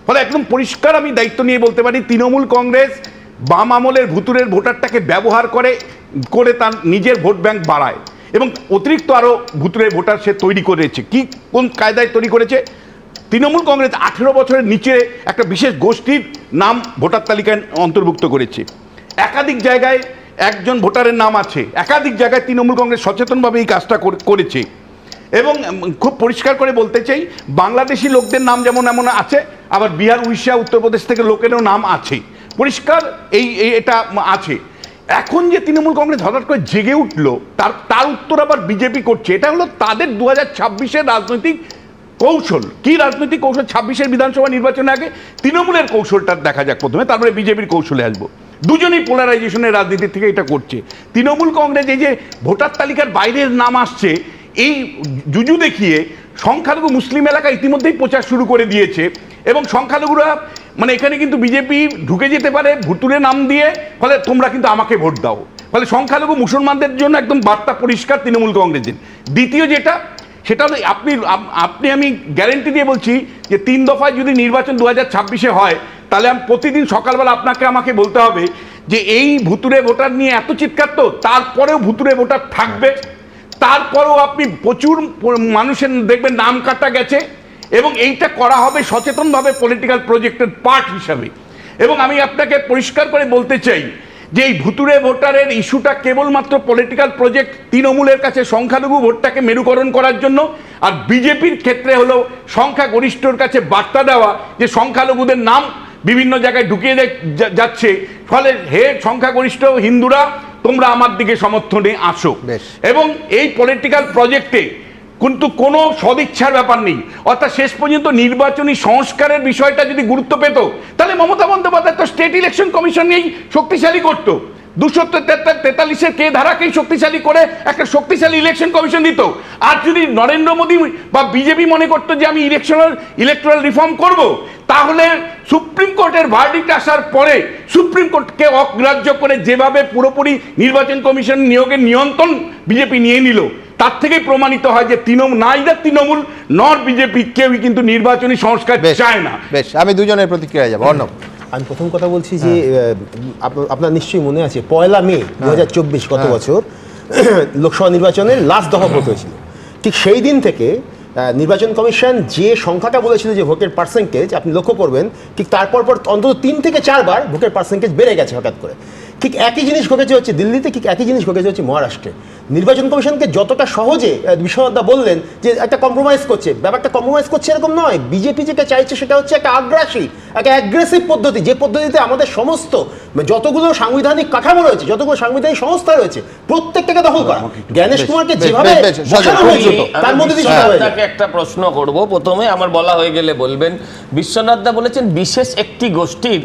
ফলে একদম পরিষ্কার আমি দায়িত্ব নিয়ে বলতে পারি তৃণমূল কংগ্রেস বাম আমলের ভুতুড়ের ভোটারটাকে ব্যবহার করে তার নিজের ভোট ব্যাংক বাড়ায় এবং অতিরিক্ত আরও ভুতুড়ে ভোটার সে তৈরি করেছে। কোন কায়দায় তৈরি করেছে? তৃণমূল কংগ্রেস 18 বছরের নিচে একটা বিশেষ গোষ্ঠীর নাম ভোটার তালিকায় অন্তর্ভুক্ত করেছে। একাধিক জায়গায় একজন ভোটারের নাম আছে, একাধিক জায়গায় তৃণমূল কংগ্রেস সচেতনভাবে এই কাজটা করেছে। এবং খুব পরিষ্কার করে বলতে চাই, বাংলাদেশি লোকদের নাম যেমন এমন আছে, আবার বিহার, উড়িষ্যা, উত্তরপ্রদেশ থেকে লোকেরও নাম আছে, পরিষ্কার এটা আছে। এখন যে তৃণমূল কংগ্রেস হঠাৎ করে জেগে উঠলো, তার উত্তর আবার বিজেপি করছে। এটা হলো তাদের 2026-এর রাজনৈতিক কৌশল। কি রাজনৈতিক কৌশল? 26-এর বিধানসভা নির্বাচনের আগে তৃণমূলের কৌশলটা দেখা যাক প্রথমে, তারপরে বিজেপির কৌশলে আসবো। দুজনেই পোলারাইজেশনের রাজনীতি থেকে এটা করছে। তৃণমূল কংগ্রেস এই যে ভোটার তালিকার বাইরের নাম আসছে, এই জুজু দেখিয়ে সংখ্যালঘু মুসলিম এলাকা ইতিমধ্যেই প্রচার শুরু করে দিয়েছে। এবং সংখ্যালঘুরা মানে এখানে কিন্তু বিজেপি ঢুকে যেতে পারে ভুতুরে নাম দিয়ে, ফলে তোমরা কিন্তু আমাকে ভোট দাও। ফলে সংখ্যালঘু মুসলমানদের জন্য একদম বার্তা পরিষ্কার তৃণমূল কংগ্রেসের। দ্বিতীয় যেটা, সেটা হলো আমি গ্যারেন্টি দিয়ে বলছি যে 3 দফায় যদি নির্বাচন 2026-এ হয়, তাহলে আমি প্রতিদিন সকালবেলা আমাকে বলতে হবে যে এই ভুতুরে ভোটার নিয়ে এত চিৎকার, তো তারপরেও ভুতুরে ভোটার থাকবে, তারপরেও আপনি প্রচুর মানুষের দেখবেন নাম কাটা গেছে, এবং এইটা করা হবে সচেতনভাবে পলিটিক্যাল প্রজেক্টের পার্ট হিসাবে। এবং আমি আপনাকে পরিষ্কার করে বলতে চাই যে এই ভুতুরে ভোটারের ইস্যুটা কেবলমাত্র পলিটিক্যাল প্রজেক্ট, তৃণমূলের কাছে সংখ্যালঘু ভোটটাকে মেরুকরণ করার জন্য, আর বিজেপির ক্ষেত্রে হলো সংখ্যাগরিষ্ঠর কাছে বার্তা দেওয়া যে সংখ্যালঘুদের নাম বিভিন্ন জায়গায় ঢুকিয়ে যাচ্ছে, ফলে হে সংখ্যাগরিষ্ঠ হিন্দুরা তোমরা আমার দিকে সমর্থনে আসো। এবং এই পলিটিক্যাল প্রজেক্টে কিন্তু কোনো সদিচ্ছার ব্যাপার নেই। অর্থাৎ শেষ পর্যন্ত নির্বাচনী সংস্কারের বিষয়টা যদি গুরুত্ব পেত, তাহলে মমতা বন্দ্যোপাধ্যায় তো স্টেট ইলেকশন কমিশন নিয়েই শক্তিশালী করতো। 243-এর কে ধারাকেই শক্তিশালী করে একটা শক্তিশালী ইলেকশন কমিশন দিত। আর যদি নরেন্দ্র মোদী বা বিজেপি মনে করতো যে আমি ইলেকট্রাল রিফর্ম করব, তাহলে সুপ্রিম কোর্টের ভার্ডিক্ট আসার পরে সুপ্রিম কোর্টকে অগ্রাহ্য করে যেভাবে পুরোপুরি নির্বাচন কমিশন নিয়োগের নিয়ন্ত্রণ বিজেপি নিয়ে নিল, তার থেকেই প্রমাণিত হয় যে তৃণমূল নর বিজেপি কেউই কিন্তু নির্বাচনী সংস্কার চায় না। বেশ, আমি দুজনের প্রতিক্রিয়া যাব। অর্ণব, আমি প্রথম কথা বলছি যে আপনার নিশ্চয়ই মনে আছে 1 মে 2024 গত বছর লোকসভা নির্বাচনের লাস্ট দফা ভোট হয়েছিল। ঠিক সেই দিন থেকে নির্বাচন কমিশন যে সংখ্যাটা বলেছিল যে ভোটের পার্সেন্টেজ, আপনি লক্ষ্য করবেন ঠিক তারপর অন্তত 3 থেকে 4 বার ভোটের পার্সেন্টেজ বেড়ে গেছে হঠাৎ করে। ঠিক একই জিনিস ঘটেছে হচ্ছে দিল্লিতে, ঠিক একই জিনিস ঘটেছে হচ্ছে মহারাষ্ট্রে। নির্বাচন কমিশনকে যতটা সহজে বিশ্বনাথদা বললেন যে একটা কম্প্রোমাইজ করছে, ব্যাপারটা কম্প্রোমাইজ করছে এরকম নয়। বিজেপি যেটা চাইছে সেটা হচ্ছে একটা আগ্রাসী, একটা অ্যাগ্রেসিভ পদ্ধতি, যে পদ্ধতিতে আমাদের সমস্ত যতগুলো সাংবিধানিক কাঠামো রয়েছে, যতগুলো সাংবিধানিক সংস্থা রয়েছে, প্রত্যেকটাকে দখল করা। জ্ঞানেশ কুমারকে যেভাবে বসানো হয়েছিল তার মধ্যে দিয়ে আপনাকে একটা প্রশ্ন করব। প্রথমে আমার বলা হয়ে গেলে বলবেন, বিশ্বনাথদা বলেছেন বিশেষ একটি গোষ্ঠীর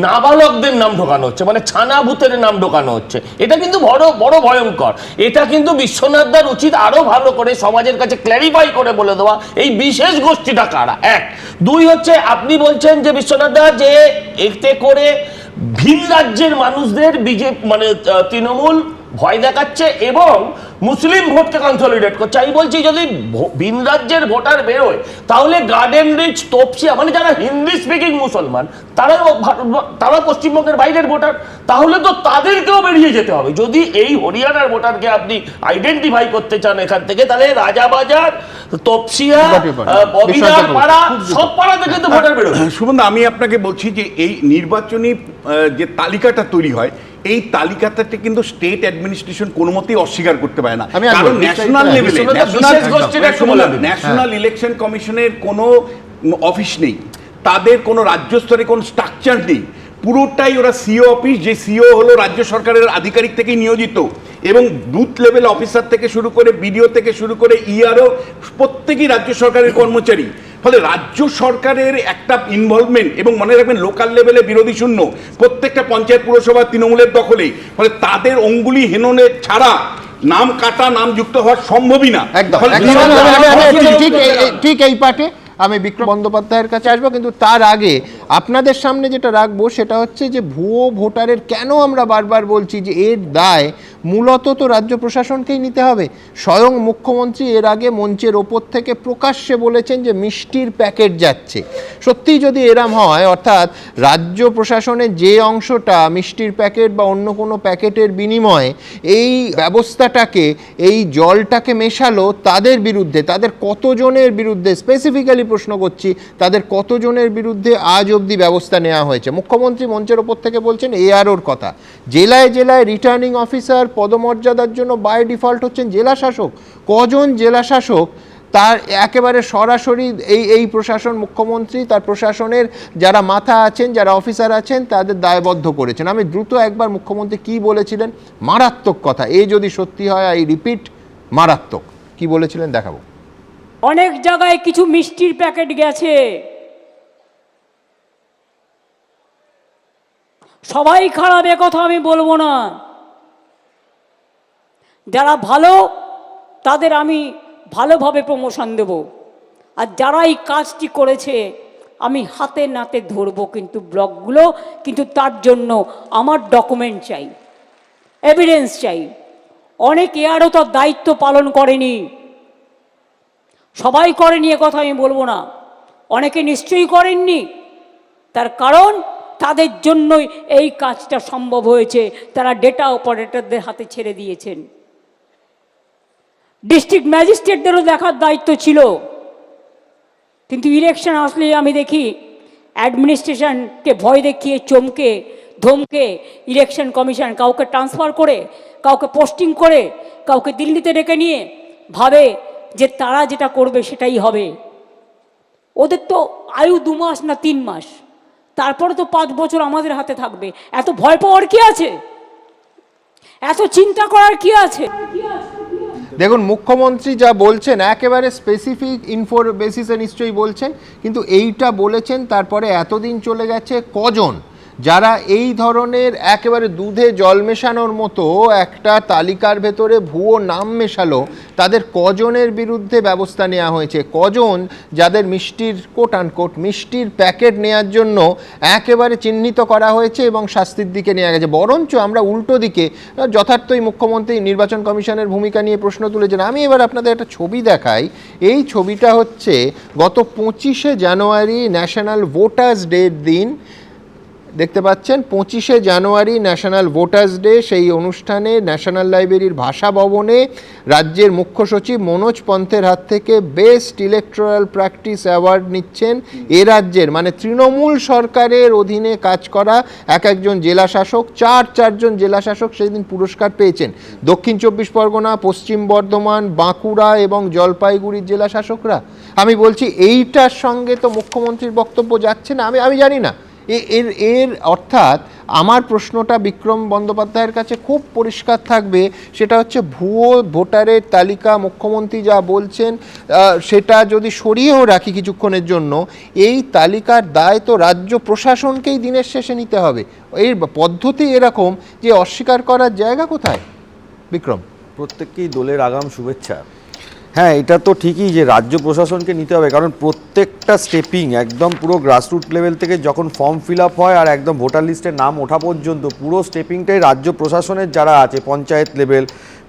নাবালকদের নাম ঢোকানো হচ্ছে, মানে ছানা ভূতের নাম ঢোকানো হচ্ছে। এটা কিন্তু বড় বড় ভয়ঙ্কর। এটা কিন্তু বিশ্বনাথদার উচিত আরো ভালো করে সমাজের কাছে ক্ল্যারিফাই করে বলে দেওয়া এই বিশেষ গোষ্ঠীটা কারা। 1, 2 হচ্ছে আপনি বলছেন যে বিশ্বনাথদা যে এতে করে ভিন রাজ্যের মানুষদের বিজেপি মানে তৃণমূল ভয় দেখাচ্ছে এবং মুসলিম ভোটকে কনসলিডেট করছে। আমি বলছি যদি ভিন রাজ্যের ভোটার বেরোয়, তাহলে গার্ডেন রিচ, তপসিয়া মানে যারা হিন্দি স্পিকিং মুসলমান, তারা পশ্চিমবঙ্গের বাইরের ভোটার, তাহলে তো তাদেরকেও বেরিয়ে যেতে হবে। যদি এই হরিয়ানার ভোটারকে আপনি আইডেন্টিফাই করতে চান এখান থেকে, তাহলে রাজাবাজার, তপসিয়া, ববিদার পাড়া, সব পাড়া থেকে তো ভোটার বেরোবে। সুমন, আমি আপনাকে বলছি যে এই নির্বাচনী যে তালিকাটা তৈরি হয়, এই তালিকাটাতে কিন্তু স্টেট অ্যাডমিনিস্ট্রেশন কোনো মতেই অস্বীকার করতে পারে না। কারণ ন্যাশনাল লেভেলে ন্যাশনাল ইলেকশন কমিশনের কোনো অফিস নেই, তাদের কোনো রাজ্য স্তরে কোনো স্ট্রাকচার নেই। পুরোটাই ওরা সিও অফিস, যে সিও হলো রাজ্য সরকারের আধিকারিক থেকেই নিয়োজিত, এবং বুথ লেভেল অফিসার থেকে শুরু করে বিডিও থেকে শুরু করে ইআরও প্রত্যেকেই রাজ্য সরকারের কর্মচারী। ফলে রাজ্য সরকারের একটা ইনভলভমেন্ট, এবং মনে রাখবেন লোকাল লেভেলে বিরোধী শূন্য, প্রত্যেকটা পঞ্চায়েত পুরসভা তৃণমূলের দখলে। ফলে তাদের অঙ্গুলি হেননের ছাড়া নাম কাটা, নাম যুক্ত হওয়া সম্ভবই না। ঠিক এই পাঠে আমি বিক্রম বন্দ্যোপাধ্যায়ের কাছে আসবো, কিন্তু তার আগে আপনাদের সামনে যেটা রাখবো সেটা হচ্ছে যে ভুয়ো ভোটারের কেন আমরা বারবার বলছি যে এর দায় মূলত তো রাজ্য প্রশাসনকেই নিতে হবে। স্বয়ং মুখ্যমন্ত্রী এর আগে মঞ্চের ওপর থেকে প্রকাশ্যে বলেছেন যে মিষ্টির প্যাকেট যাচ্ছে। সত্যিই যদি এরম হয়, অর্থাৎ রাজ্য প্রশাসনের যে অংশটা মিষ্টির প্যাকেট বা অন্য কোনো প্যাকেটের বিনিময়ে এই ব্যবস্থাটাকে, এই জলটাকে মেশালো, তাদের বিরুদ্ধে, তাদের কতজনের বিরুদ্ধে, স্পেসিফিক্যালি প্রশ্ন করছি, তাদের কতজনের বিরুদ্ধে আজ অবধি ব্যবস্থা নেওয়া হয়েছে? মুখ্যমন্ত্রী মঞ্চের ওপর থেকে বলছেন এআরওর কথা। জেলায় জেলায় রিটার্নিং অফিসার পদমর্যাদার জন্য বাই ডিফল্ট হচ্ছেন জেলা শাসক। কজন জেলা শাসক তার একেবারে সরাসরি এই প্রশাসন, মুখ্যমন্ত্রী তার প্রশাসনের যারা মাথা আছেন, যারা অফিসার আছেন, তাদের দায়বদ্ধ করেছেন। আমি দ্রুত একবার মুখ্যমন্ত্রী কি বলেছিলেন, মারাত্মক কথা, এই যদি সত্যি হয়, এই রিপিট, মারাত্মক। কি বলেছিলেন দেখাবো। অনেক জায়গায় কিছু মিষ্টির প্যাকেট গেছে, সবাই খারাপ এ কথা আমি বলবো না। যারা ভালো তাদের আমি ভালোভাবে প্রমোশন দেব, আর যারা এই কাজটি করেছে আমি হাতে নাতে ধরবো কিন্তু ব্লকগুলো, কিন্তু তার জন্য আমার ডকুমেন্ট চাই, এভিডেন্স চাই। অনেক এআরও তার দায়িত্ব পালন করেনি, সবাই করেনি এ কথা আমি বলবো না, অনেকে নিশ্চয়ই করেননি। তার কারণ তাদের জন্যই এই কাজটা সম্ভব হয়েছে, তারা ডেটা অপারেটরদের হাতে ছেড়ে দিয়েছেন। ডিস্ট্রিক্ট ম্যাজিস্ট্রেটদেরও দেখার দায়িত্ব ছিল, কিন্তু ইলেকশন আসলে আমি দেখি অ্যাডমিনিস্ট্রেশনকে ভয় দেখিয়ে, চমকে ধমকে ইলেকশন কমিশন কাউকে ট্রান্সফার করে, কাউকে পোস্টিং করে, কাউকে দিল্লিতে ডেকে নিয়ে ভাবে যে তারা যেটা করবে সেটাই হবে। ওদের তো আয়ু 2 মাস না 3 মাস, তারপরে তো 5 বছর আমাদের হাতে থাকবে। এত ভয় পাওয়ার কি আছে? এত চিন্তা করার কি আছে? দেখুন, মুখ্যমন্ত্রী যা বলছেন একেবারে স্পেসিফিক ইনফোর বেসিসে নিশ্চয়ই বলছেন, কিন্তু এইটা বলেছেন তারপরে এতদিন চলে গেছে, কজন যারা এই ধরনের একেবারে দুধে জল মেশানোর মতো একটা তালিকার ভেতরে ভুয়ো নাম মেশালো, তাদের কজনের বিরুদ্ধে ব্যবস্থা নেওয়া হয়েছে? কজন যাদের মিষ্টির কোট আনকোট মিষ্টির প্যাকেট নেওয়ার জন্য একেবারে চিহ্নিত করা হয়েছে এবং শাস্তির দিকে নেওয়া গেছে? বরঞ্চ আমরা উল্টো দিকে, যথার্থই মুখ্যমন্ত্রী নির্বাচন কমিশনের ভূমিকা নিয়ে প্রশ্ন তুলেছেন। আমি এবার আপনাদের একটা ছবি দেখাই। এই ছবিটা হচ্ছে গত 25শে জানুয়ারি ন্যাশনাল ভোটার্স ডের দিন, দেখতে পাচ্ছেন 25শে জানুয়ারি ন্যাশনাল ভোটার্স ডে। সেই অনুষ্ঠানে ন্যাশনাল লাইব্রেরির ভাষা ভবনে রাজ্যের মুখ্য সচিব মনোজ পন্থের হাত থেকে বেস্ট ইলেকটোরাল প্র্যাকটিস অ্যাওয়ার্ড নিচ্ছেন এ রাজ্যের, মানে তৃণমূল সরকারের অধীনে কাজ করা একজন জেলা শাসক। চারজন জেলা শাসক সেই দিন পুরস্কার পেয়েছেন। দক্ষিণ 24 পরগনা, পশ্চিম বর্ধমান, বাঁকুড়া এবং জলপাইগুড়ির জেলা শাসকরা। আমি বলছি এইটার সঙ্গে তো মুখ্যমন্ত্রীর বক্তব্য যাচ্ছে না। আমি জানি না এর অর্থাৎ আমার প্রশ্নটা বিক্রম বন্দ্যোপাধ্যায়ের কাছে খুব পরিষ্কার থাকবে, সেটা হচ্ছে ভুয়ো ভোটারের তালিকা মুখ্যমন্ত্রী যা বলছেন সেটা যদি সরিয়েও রাখি কিছুক্ষণের জন্য, এই তালিকার দায় তো রাজ্য প্রশাসনকেই দিনের শেষে নিতে হবে। এর পদ্ধতি এরকম যে অস্বীকার করার জায়গা কোথায়? বিক্রম, প্রত্যেককেই দোলের আগাম শুভেচ্ছা। হ্যাঁ, এটা তো ঠিকই যে রাজ্য প্রশাসনকে নিতে হবে, কারণ প্রত্যেকটা স্টেপিং একদম পুরো গ্রাসরুট লেভেল থেকে যখন ফর্ম ফিল আপ হয় আর একদম ভোটার লিস্টে নাম ওঠা পর্যন্ত পুরো স্টেপিংটাই রাজ্য প্রশাসনের যারা আছে, পঞ্চায়েত লেভেল,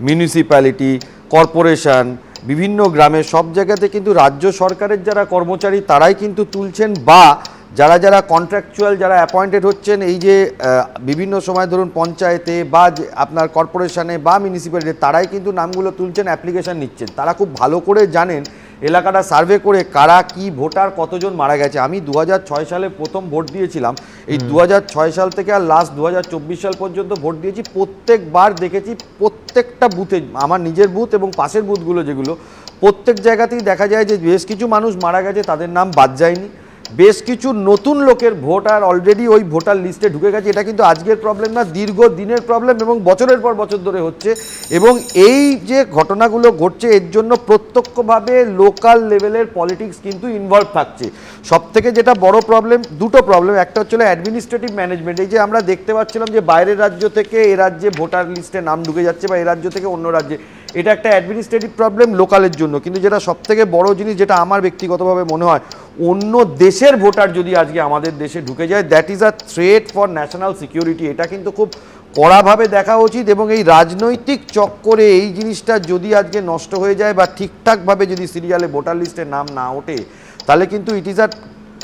মিউনিসিপ্যালিটি, কর্পোরেশন, বিভিন্ন গ্রামে সব জায়গাতে কিন্তু রাজ্য সরকারের যারা কর্মচারী তারাই কিন্তু তুলছেন, বা যারা কন্ট্রাকচুয়াল যারা অ্যাপয়েন্টেড হচ্ছেন এই যে বিভিন্ন সময় ধরুন পঞ্চায়েতে বা আপনার কর্পোরেশনে বা মিউনিসিপ্যালিটি, তারাই কিন্তু নামগুলো তুলছেন, অ্যাপ্লিকেশন নিচ্ছেন। তারা খুব ভালো করে জানেন এলাকাটা সার্ভে করে কারা কি ভোটার কতজন মারা গেছে। আমি 2006 সালে প্রথম ভোট দিয়েছিলাম, এই 2006 সাল থেকে আর লাস্ট 2024 সাল পর্যন্ত ভোট দিয়েছি। প্রত্যেকবার দেখেছি প্রত্যেকটা বুথে, আমার নিজের বুথ এবং পাশের বুথগুলো যেগুলো, প্রত্যেক জায়গাতেই দেখা যায় যে বেশ কিছু মানুষ মারা গেছে, তাদের নাম বাদ যায়নি। বেশ কিছু নতুন লোকের ভোটার অলরেডি ওই ভোটার লিস্টে ঢুকে গেছে। এটা কিন্তু আজকের প্রবলেম না, দীর্ঘ দিনের প্রবলেম এবং বছরের পর বছর ধরে হচ্ছে। এবং এই যে ঘটনাগুলো ঘটছে এর জন্য প্রত্যক্ষভাবে লোকাল লেভেলের পলিটিক্স কিন্তু ইনভলভ থাকছে। সবথেকে যেটা বড় প্রবলেম, দুটো প্রবলেম, একটা হচ্ছিল অ্যাডমিনিস্ট্রেটিভ ম্যানেজমেন্ট। এই যে আমরা দেখতে পাচ্ছিলাম যে বাইরের রাজ্য থেকে এ রাজ্যে ভোটার লিস্টে নাম ঢুকে যাচ্ছে বা এ রাজ্য থেকে অন্য রাজ্যে, এটা একটা অ্যাডমিনিস্ট্রেটিভ প্রবলেম লোকালের জন্য। কিন্তু যেটা সবথেকে বড় জিনিস, যেটা আমার ব্যক্তিগতভাবে মনে হয়, অন্য দেশের ভোটার যদি আজকে আমাদের দেশে ঢুকে যায়, that is a threat for national security. এটা কিন্তু খুব কড়াভাবে দেখা উচিত এবং এই রাজনৈতিক চক্করে এই জিনিসটা যদি আজকে নষ্ট হয়ে যায় বা ঠিকঠাকভাবে যদি সিরিয়ালে ভোটার লিস্টে নাম না ওঠে, তাহলে কিন্তু it is a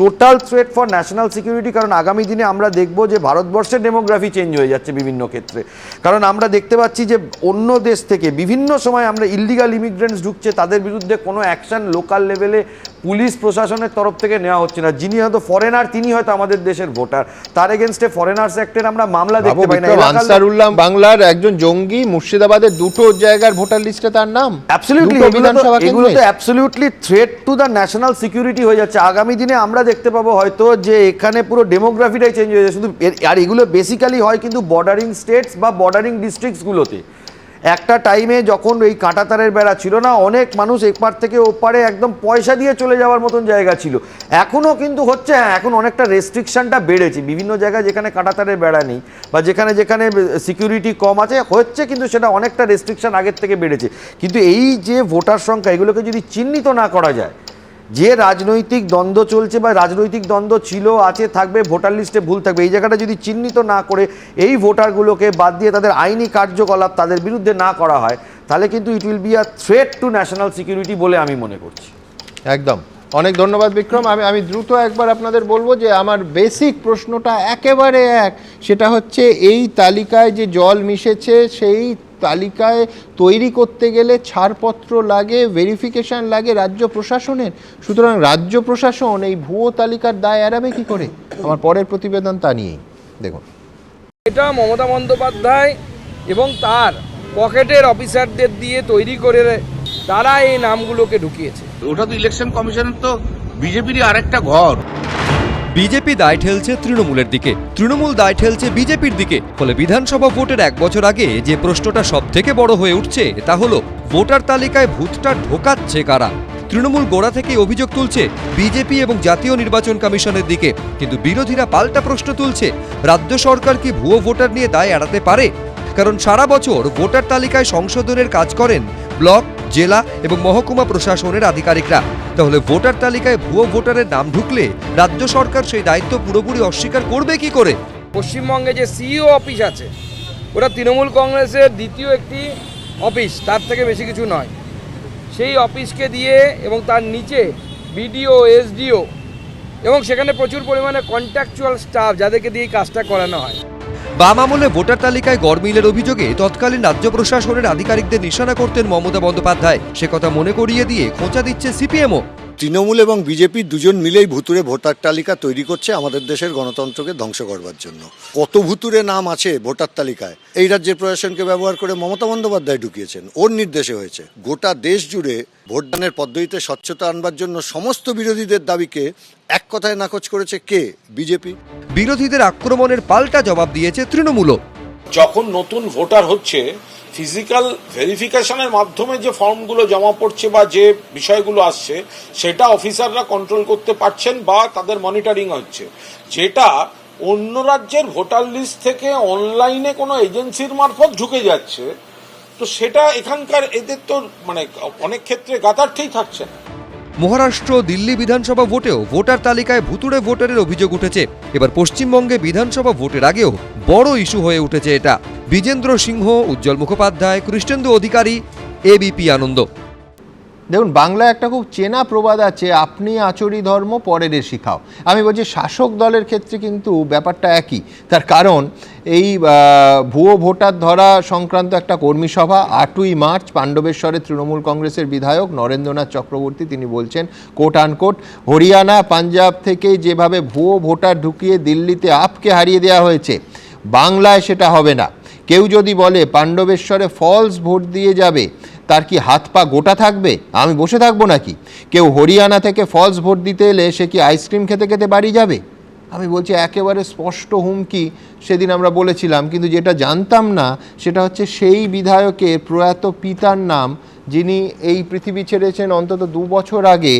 total threat for national security. কারণ আগামী দিনে আমরা দেখব যে ভারতবর্ষের ডেমোগ্রাফি চেঞ্জ হয়ে যাচ্ছে বিভিন্ন ক্ষেত্রে। কারণ আমরা দেখতে পাচ্ছি যে অন্য দেশ থেকে বিভিন্ন সময় আমরা ইললিগাল ইমিগ্রেন্টস ঢুকছে, তাদের বিরুদ্ধে কোনো অ্যাকশন লোকাল লেভেলে পুলিশ প্রশাসনের তরফ থেকে নেওয়া হচ্ছে না। যিনি হয়তো ফরেনার তিনি হয়তো আমাদের দেশের ভোটার, তার এগেনস্টে ফরেনার্স অ্যাক্টের আমরা মামলা দেখতে পাই না। আনসারুল্লাহ বাংলার একজন জঙ্গি, মুর্শিদাবাদের দুটো জায়গার ভোটার লিস্টে তার নাম। অ্যাবসলিউটলি, এগুলো তো absolutely threat to the national security হয়ে যাচ্ছে। আগামী দিনে আমরা দেখতে পাবো হয়তো যে এখানে পুরো ডেমোগ্রাফিটাই চেঞ্জ হয়ে যাচ্ছে শুধু। আর এগুলো বেসিক্যালি হয় কিন্তু বর্ডারিং স্টেটস বা বর্ডারিং ডিস্ট্রিক্টসগুলোতে। একটা টাইমে যখন এই কাঁটাতারের বেড়া ছিল না, অনেক মানুষ এপার থেকে ওপারে একদম পয়সা দিয়ে চলে যাওয়ার মতন জায়গা ছিল। এখনও কিন্তু হচ্ছে, হ্যাঁ এখন অনেকটা রেস্ট্রিকশনটা বেড়েছে বিভিন্ন জায়গায় যেখানে কাঁটাতারের বেড়া নেই বা যেখানে যেখানে সিকিউরিটি কম আছে হচ্ছে, কিন্তু সেটা অনেকটা রেস্ট্রিকশন আগের থেকে বেড়েছে। কিন্তু এই যে ভোটার সংখ্যা, এগুলোকে যদি চিহ্নিত না করা যায়, যে রাজনৈতিক দ্বন্দ্ব চলছে বা রাজনৈতিক দ্বন্দ্ব ছিল, আছে, থাকবে, ভোটার লিস্টে ভুল থাকবে, এই জায়গাটা যদি চিহ্নিত না করে এই ভোটারগুলোকে বাদ দিয়ে তাদের আইনি কার্যকলাপ তাদের বিরুদ্ধে না করা হয়, তাহলে কিন্তু it will be a threat to national security বলে আমি মনে করছি। একদম, অনেক ধন্যবাদ বিক্রম। আমি দ্রুত একবার আপনাদের বলবো যে আমার বেসিক প্রশ্নটা একেবারে এক, সেটা হচ্ছে এই তালিকায় যে জল মিশেছে সেই তালিকায় তৈরি করতে গেলে ছাড়পত্র লাগে, ভেরিফিকেশন লাগে রাজ্য প্রশাসনের। সুতরাং রাজ্য প্রশাসন এই ভুয়ো তালিকার দায় এড়াবে কি করে? আমার পরের প্রতিবেদন তা নিয়েই দেখুন। এটা মমতা বন্দ্যোপাধ্যায় এবং তার পকেটের অফিসারদের দিয়ে তৈরি করে তারা এই নামগুলোকে ঢুকিয়েছে। ওটা তো ইলেকশন কমিশনের তো বিজেপিরই আরেকটা ঘর। বিজেপি দায় ঠেলছে তৃণমূলের দিকে, তৃণমূল দায় ঠেলছে বিজেপির দিকে। ফলে বিধানসভা ভোটের 1 বছর আগে যে প্রশ্নটা সব থেকে বড় হয়ে উঠছে তা হলো ভোটার তালিকায় ভূতটা ঢোকাচ্ছে কারা। তৃণমূল গোড়া থেকে অভিযোগ তুলছে বিজেপি এবং জাতীয় নির্বাচন কমিশনের দিকে, কিন্তু বিরোধীরা পাল্টা প্রশ্ন তুলছে রাজ্য সরকার কি ভুয়ো ভোটার নিয়ে দায় এড়াতে পারে? কারণ সারা বছর ভোটার তালিকায় সংশোধনের কাজ করেন ব্লক, জেলা এবং মহকুমা প্রশাসনের আধিকারিকরা। তাহলে ভোটার তালিকায় ভুয়ো ভোটারের নাম ঢুকলে রাজ্য সরকার সেই দায়িত্ব পুরোপুরি অস্বীকার করবে কি করে? পশ্চিমবঙ্গে যে সিইও অফিস আছে ওটা তৃণমূল কংগ্রেসের দ্বিতীয় একটি অফিস, তার থেকে বেশি কিছু নয়। সেই অফিসকে দিয়ে এবং তার নিচে বিডিও, এসডিও এবং সেখানে প্রচুর পরিমাণে কন্ট্রাকচুয়াল স্টাফ যাদেরকে দিয়ে এই কাজটা করানো হয়। বাম আমলে ভোটার তালিকায় গড়মিলের অভিযোগে তৎকালীন রাজ্য প্রশাসনের আধিকারিকদের নিশানা করতেন মমতা বন্দ্যোপাধ্যায়। সে কথা মনে করিয়ে দিয়ে খোঁচা দিচ্ছে সিপিএমও। তৃণমূল এবং বিজেপি দুজন মিলেই ভুতুরে ভোটার তালিকা তৈরি করছে আমাদের দেশের গণতন্ত্রকে ধ্বংস করবার জন্য। কত ভুতুরে নাম আছে ভোটার তালিকায়, এই রাজ্যের প্রশাসনকে ব্যবহার করে মমতা বন্দ্যোপাধ্যায় ঢুকিয়েছেন, ওর নির্দেশে হয়েছে। গোটা দেশ জুড়ে ভোটদানের পদ্ধতিতে স্বচ্ছতা আনবার জন্য সমস্ত বিরোধীদের দাবিকে এক কথায় নাকচ করেছে কে? বিজেপি। বিরোধীদের আক্রমণের পাল্টা জবাব দিয়েছে তৃণমূলও। যখন নতুন ভোটার হচ্ছে, ফিজিক্যাল ভেরিফিকেশনের মাধ্যমে যে ফর্মগুলো জমা পড়ছে বা যে বিষয়গুলো আসছে সেটা অফিসাররা কন্ট্রোল করতে পারছেন বা তাদের মনিটরিং হচ্ছে। যেটা অন্য রাজ্যের ভোটার লিস্ট থেকে অনলাইনে কোনো এজেন্সির মারফত ঢুকে যাচ্ছে, তো সেটা এখানকার এদের তো মানে অনেক ক্ষেত্রে গাতার্থেই থাকছে না। মহারাষ্ট্র, দিল্লি বিধানসভা ভোটেও ভোটার তালিকায় ভুতুড়ে ভোটারের অভিযোগ উঠেছে। এবার পশ্চিমবঙ্গে বিধানসভা ভোটের আগেও বড় ইস্যু হয়ে উঠেছে এটা। বিজেন্দ্র সিংহ, উজ্জ্বল মুখোপাধ্যায়, কৃষ্ণেন্দু অধিকারী, এবিপি আনন্দ। দেখুন, বাংলায় একটা খুব চেনা প্রবাদ আছে, আপনি আচরি ধর্ম পরের শিখাও। আমি বলছি শাসক দলের ক্ষেত্রে কিন্তু ব্যাপারটা একই। তার কারণ এই ভুয়ো ভোটার ধরা সংক্রান্ত একটা কর্মী সভা 8ই মার্চ পাণ্ডবেশ্বরে তৃণমূল কংগ্রেসের বিধায়ক নরেন্দ্রনাথ চক্রবর্তী তিনি বলছেন কোট আনকোট, হরিয়ানা, পাঞ্জাব থেকে যেভাবে ভুয়ো ভোটার ঢুকিয়ে দিল্লিতে আপকে হারিয়ে দেওয়া হয়েছে, বাংলায় সেটা হবে না। কেউ যদি বলে পাণ্ডবেশ্বরে ফলস ভোট দিয়ে যাবে, তার কি হাত পা গোটা থাকবে? আমি বসে থাকবো নাকি? কেউ হরিয়ানা থেকে ফলস ভোট দিতে এলে সে কি আইসক্রিম খেতে খেতে বাড়ি যাবে? আমি বলছি একেবারে স্পষ্ট হুমকি সেদিন আমরা বলেছিলাম, কিন্তু যেটা জানতাম না সেটা হচ্ছে সেই বিধায়কের প্রয়াত পিতার নাম, যিনি এই পৃথিবী ছেড়েছেন অন্তত 2 বছর আগে,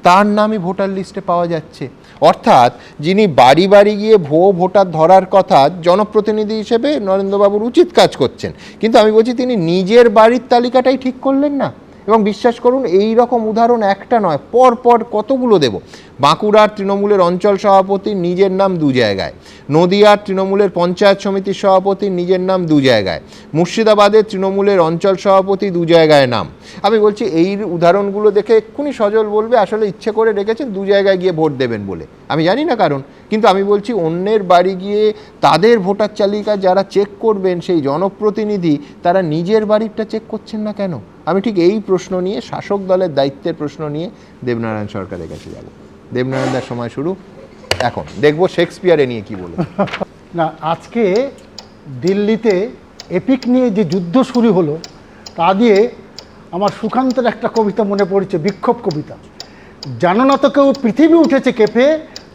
তার নামই ভোটার লিস্টে পাওয়া যাচ্ছে। অর্থাৎ যিনি বাড়ি বাড়ি গিয়ে ভুয়ো ভোটার ধরার কথা, জনপ্রতিনিধি হিসেবে নরেন্দ্রবাবুর উচিত কাজ করছেন, কিন্তু আমি বলছি তিনি নিজের বাড়ির তালিকাটাই ঠিক করলেন না। এবং বিশ্বাস করুন এই রকম উদাহরণ একটা নয়, পর পর কতগুলো দেব। বাঁকুড়ার তৃণমূলের অঞ্চল সভাপতির নিজের নাম 2 জায়গায়, নদিয়ার তৃণমূলের পঞ্চায়েত সমিতির সভাপতির নিজের নাম 2 জায়গায়, মুর্শিদাবাদের তৃণমূলের অঞ্চল সভাপতি 2 জায়গায় নাম। আমি বলছি এই উদাহরণগুলো দেখে এক্ষুনি সজল বলবে আসলে ইচ্ছে করে রেখেছেন 2 জায়গায় গিয়ে ভোট দেবেন বলে, আমি জানি না কারণ, কিন্তু আমি বলছি অন্যের বাড়ি গিয়ে তাদের ভোটার তালিকা যারা চেক করবেন সেই জনপ্রতিনিধি তারা নিজের বাড়িটা চেক করছেন না কেন? আমি ঠিক এই প্রশ্ন নিয়ে, শাসক দলের দায়িত্বের প্রশ্ন নিয়ে দেবনারায়ণ সরকারের কাছে যাব। দেবনারায়ণ দার সময় শুরু এখন, দেখবো শেক্সপিয়ারে নিয়ে কি বলে। না, আজকে দিল্লিতে এপিক নিয়ে যে যুদ্ধ শুরু হলো তা দিয়ে আমার সুকান্তের একটা কবিতা মনে পড়ছে, বিক্ষোভ কবিতা। জানো না তো কেউ পৃথিবী উঠেছে কেঁপে,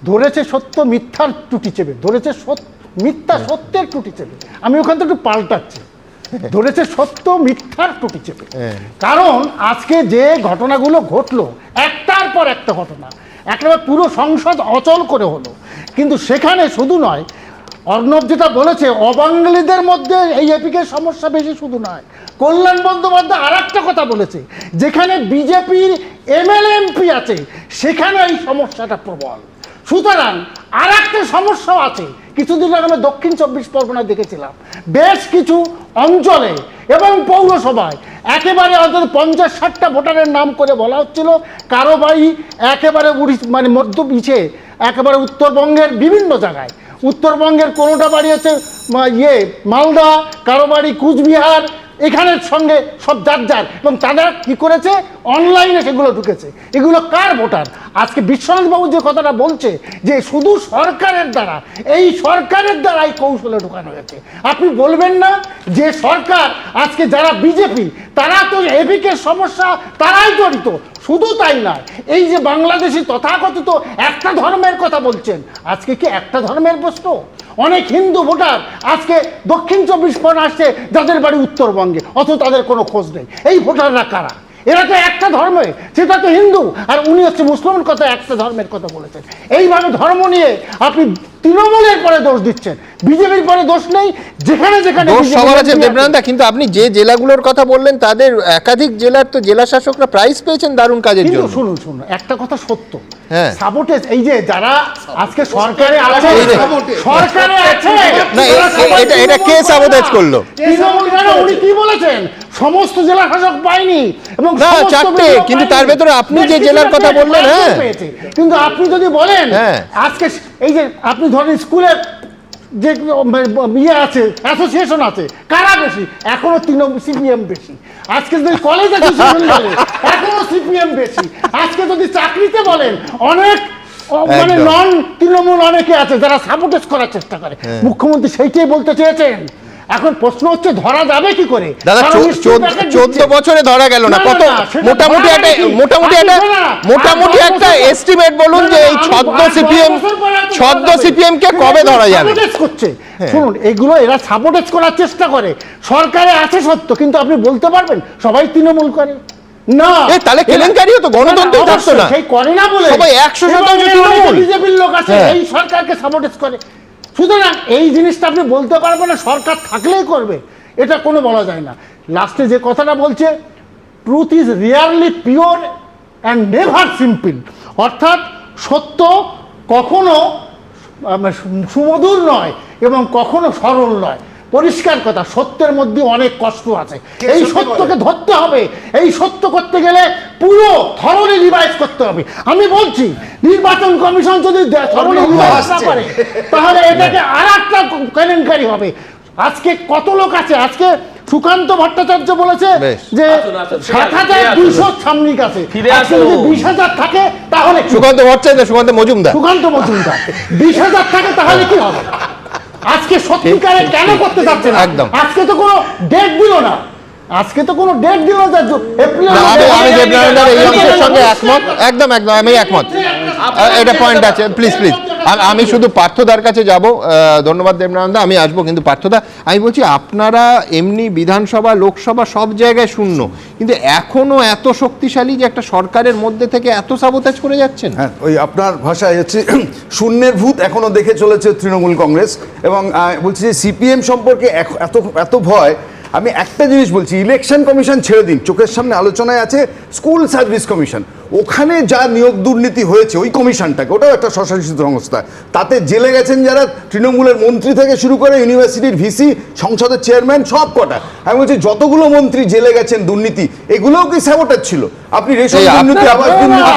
ধরেছে সত্য মিথ্যার টুটি চেপে, ধরেছে মিথ্যা সত্যের টুটি চেপে। আমি ওখান থেকে একটু পাল্টাচ্ছি, ধরেছে সত্য মিথ্যার টুটি চেপে। কারণ আজকে যে ঘটনাগুলো ঘটলো, একটার পর একটা ঘটনা, একেবারে পুরো সংসদ অচল করে হলো। কিন্তু সেখানে শুধু নয়, অর্ণব যেটা বলেছে, অবাঙালিদের মধ্যে এই এপিকের সমস্যা বেশি শুধু নয়, কল্যাণ বন্দ্যোপাধ্যায় আর একটা কথা বলেছে, যেখানে বিজেপির এমএলএ এমপি আছে সেখানে এই সমস্যাটা প্রবল। সুতরাং আর একটা সমস্যাও আছে। কিছুদিন আগে আমি দক্ষিণ 24 পরগনায় দেখেছিলাম বেশ কিছু অঞ্চলে এবং পৌরসভায় একেবারে অন্তত 50-60টা ভোটারের নাম করে বলা হচ্ছিল কারো বাড়ি একেবারে মানে মধ্য পিছে একেবারে উত্তরবঙ্গের বিভিন্ন জায়গায়, উত্তরবঙ্গের কোনোটা বাড়ি হচ্ছে মালদা, কারো বাড়ি কুচবিহার, এখানের সঙ্গে সব যার এবং তারা কি করেছে, অনলাইনে সেগুলো ঢুকেছে। এগুলো কার ভোটার? আজকে বিশ্বনাথবাবু যে কথাটা বলছে যে শুধু সরকারের দ্বারা, এই সরকারের দ্বারাই কৌশলে ঢোকানো হয়েছে। আপনি বলবেন না যে সরকার আজকে যারা বিজেপি তারা তো এপিকের সমস্যা তারাই জড়িত। শুধু তাই নয়, এই যে বাংলাদেশি তথাকথিত একটা ধর্মের কথা বলছেন, আজকে কি একটা ধর্মের প্রশ্ন? অনেক হিন্দু ভোটার আজকে দক্ষিণ 24 পরগনা আসছে যাদের বাড়ি উত্তরবঙ্গে, অথচ তাদের কোনো খোঁজ নেই। এই ভোটাররা কারা? এরা তো একটা ধর্মে, সেটা তো হিন্দু, আর উনি হচ্ছে মুসলমান কথা একটা ধর্মের কথা বলেছেন। এইভাবে ধর্ম নিয়ে আপনি তৃণমূলের পরে দোষ দিচ্ছেন, বিজেপির পরে দোষ নেই। যেখানে যেখানে দোষ সবার আছে দেবনারায়ণ দা, কিন্তু আপনি যে জেলাগুলোর কথা বললেন তাদের একাধিক জেলার তো জেলা শাসকরা প্রাইজ পেয়েছেন দারুণ কাজের জন্য। শুনুন একটা কথা সত্য, সাবোটেজ, এই যে যারা আজকে সরকারে আছে, সরকারে আছে না, এটা কে সাবোটেজ করলো? উনি কি বলেছেন? সমস্ত জেলা শাসক পায়নি এবং না, 4টে, কিন্তু তার ভেতরে আপনি যে জেলার কথা বললেন, হ্যাঁ, কিন্তু আপনি যদি বলেন আজকে এই যে আপনি ধরেন স্কুলের যে ইয়ে আছে, অ্যাসোসিয়েশন আছে, কারা বেশি? এখনো সিপিএম বেশি। আজকে যদি কলেজ অ্যাসোসিয়েশন বলে এখনো সিপিএম বেশি। আজকে যদি চাকরিতে বলেন অনেক মানে নন তৃণমূল অনেকে আছে যারা সাবোটেজ করার চেষ্টা করে। মুখ্যমন্ত্রী সেইটাই বলতে চেয়েছেন। এখন প্রশ্ন হচ্ছে ধরা যাবে কি করে? দাদা 14 বছরে ধরা গেল না, কত মোটামুটি একটা এস্টিমেট বলুন যে এই ছদ্ম সিপিএম কে কবে ধরা যাবে? শুনুন, এগুলো এরা সাবোটেজ করার চেষ্টা করে। সরকারে আছে সত্য, কিন্তু আপনি বলতে পারবেন সবাই তৃণমূল করে না? তাহলে কেলেঙ্কারিও তো গণতন্ত্র থাকতো না, সেই করে না বলে সবাই 100% বিজেপির লোক আছে এই সরকারকে সাবোটেজ করে। সুতরাং এই জিনিসটা আপনি বলতে পারবেন না সরকার থাকলেই করবে, এটা কোনো বলা যায় না। লাস্টে যে কথাটা বলছে, truth is rarely pure and never simple, অর্থাৎ সত্য কখনো সুমধুর নয় এবং কখনো সরল নয়। পরিষ্কার কথা, সত্যের মধ্যে অনেক কষ্ট আছে। এই সত্যকে ধরতে হবে। এই সত্য করতে গেলে পুরো থরলি রিভাইজ করতে হবে। আমি বলছি নির্বাচন কমিশন যদি থরলি রিভাইজ না করে তাহলে এটাকে আর একটা কেলেঙ্কারি হবে। আজকে কত লোক আছে, আজকে সুকান্ত ভট্টাচার্য বলেছে যে 7,200 সাময়িক আছে, আজকে যদি 20,000 থাকে তাহলে সুকান্ত ভট্টাচার্য, সুকান্ত মজুমদার 20,000 থাকে তাহলে কি হবে? আজকে সত্যিকারে কেন করতে যাচ্ছে না? আজকে তো কোনো ডেট দিল না, আজকে তো কোনো ডেট দিল না। আমি দেবনারায়ণদার এই অংশের সঙ্গে একমত, একদম আমি একমত। এটা পয়েন্ট আছে, প্লিজ আমি শুধু পার্থদার কাছে যাব। ধন্যবাদ দেবনারায়ণদা, আমি আসবো। কিন্তু পার্থদা, আমি বলছি আপনারা এমনি বিধানসভা লোকসভা সব জায়গায় শূন্য, কিন্তু এখনো এত শক্তিশালী যে একটা সরকারের মধ্যে থেকে এত সাবোটাজ করে যাচ্ছেন। হ্যাঁ, ওই আপনার ভাষায় হচ্ছে শূন্যের ভূত এখনো দেখে চলেছে তৃণমূল কংগ্রেস। এবং বলছি যে সিপিএম সম্পর্কে এত ভয়, আমি একটা জিনিস বলছি, ইলেকশন কমিশন ছেড়ে দিন, চোখের সামনে আলোচনায় আছে স্কুল সার্ভিস কমিশন। ওখানে যা নিয়োগ দুর্নীতি হয়েছে ওই কমিশনটাকে, ওটাও একটা স্বশাসিত সংস্থা, তাতে জেলে গেছেন যারা তৃণমূলের মন্ত্রী থেকে শুরু করে ইউনিভার্সিটির ভিসি, সংসদের চেয়ারম্যান, সব কটা। আমি বলছি যতগুলো মন্ত্রী জেলে গেছেন দুর্নীতি, এগুলোও কি স্যাবোটেজ ছিল? আপনি রেশন দুর্নীতি, আবাস দুর্নীতি,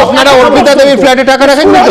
আপনারা অর্পিতা দেবীর ফ্ল্যাটে টাকা রাখেন না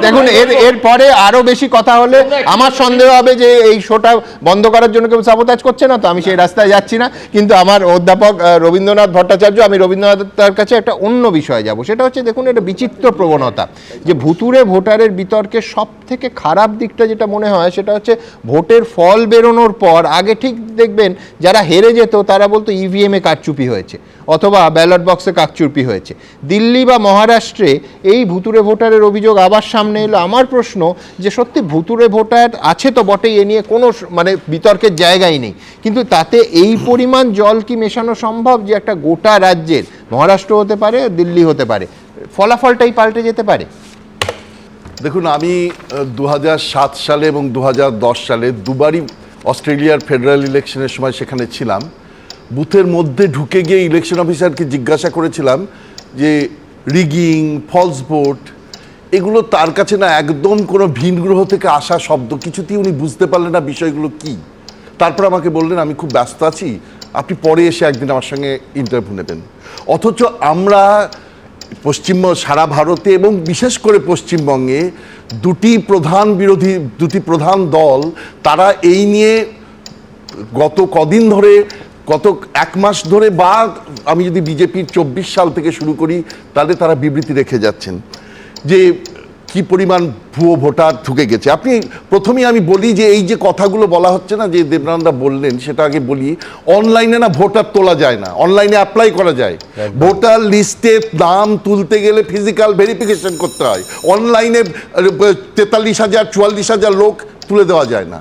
দেখুন, এরপরে আরো বেশি কথা হলে আমার সন্দেহ হবে যে এই শোটা বন্ধ করার জন্য কেউ সাবোতাজ করছে না, তো আমি সেই রাস্তায় যাচ্ছি না। কিন্তু আমার অধ্যাপক রবীন্দ্রনাথ ভট্টাচার্য, আমি রবীন্দ্রনাথের কাছে একটা অন্য বিষয়ে যাব, সেটা হচ্ছে দেখুন এটা বিচিত্র প্রবণতা যে ভুতুড়ে ভোটারের বিতর্কের সব থেকে খারাপ দিকটা যেটা মনে হয় সেটা হচ্ছে ভোটের ফল বেরোনোর পর আগে ঠিক দেখবেন যারা হেরে যেত তারা বলতো ইভিএমে কারচুপি হয়েছে অথবা ব্যালট বক্সে কারচুপি হয়েছে। দিল্লি বা মহারাষ্ট্রে এই ভুতুড়ে ভোটারের অভিযোগ আবার সামনে এলো। আমার প্রশ্ন যে সত্যি ভুতুড়ে ভোটার আছে তো বটেই, এ নিয়ে কোনো মানে বিতর্কের জায়গাই নেই, কিন্তু তাতে এই পরিমাণ জল কি মেশানো সম্ভব যে একটা গোটা রাজ্যের, মহারাষ্ট্র হতে পারে, দিল্লি হতে পারে, ফলাফলটাই পাল্টে যেতে পারে? দেখুন, আমি 2007 সালে এবং 2010 সালে দুবারই অস্ট্রেলিয়ার ফেডারেল ইলেকশনের সময় সেখানে ছিলাম। বুথের মধ্যে ঢুকে গিয়ে ইলেকশন অফিসারকে জিজ্ঞাসা করেছিলাম যে রিগিং, ফলস ভোট, এগুলো তার কাছে না একদম কোনো ভিন গ্রহ থেকে আসা শব্দ, কিছুতেই উনি বুঝতে পারলেন না বিষয়গুলো কি। তারপর আমাকে বললেন আমি খুব ব্যস্ত আছি, আপনি পরে এসে একদিন আমার সঙ্গে ইন্টারভিউ নেবেন। অথচ আমরা সারা ভারতে এবং বিশেষ করে পশ্চিমবঙ্গে দুটি প্রধান দল, তারা এই নিয়ে গত কদিন ধরে, গত এক মাস ধরে, বা আমি যদি বিজেপির 24 সাল থেকে শুরু করি, তাহলে তারা বিবৃতি রেখে যাচ্ছেন যে কি পরিমাণ ভুয়ো ভোটার ঢুকে গেছে। আপনি প্রথমেই আমি বলি যে এই যে কথাগুলো বলা হচ্ছে না, যে দেবনানন্দা বললেন, সেটা আগে বলি। অনলাইনে না ভোটার তোলা যায় না, অনলাইনে অ্যাপ্লাই করা যায়। ভোটার লিস্টে নাম তুলতে গেলে ফিজিক্যাল ভেরিফিকেশন করতে হয়। অনলাইনে 43,000 44,000 লোক তুলে দেওয়া যায় না।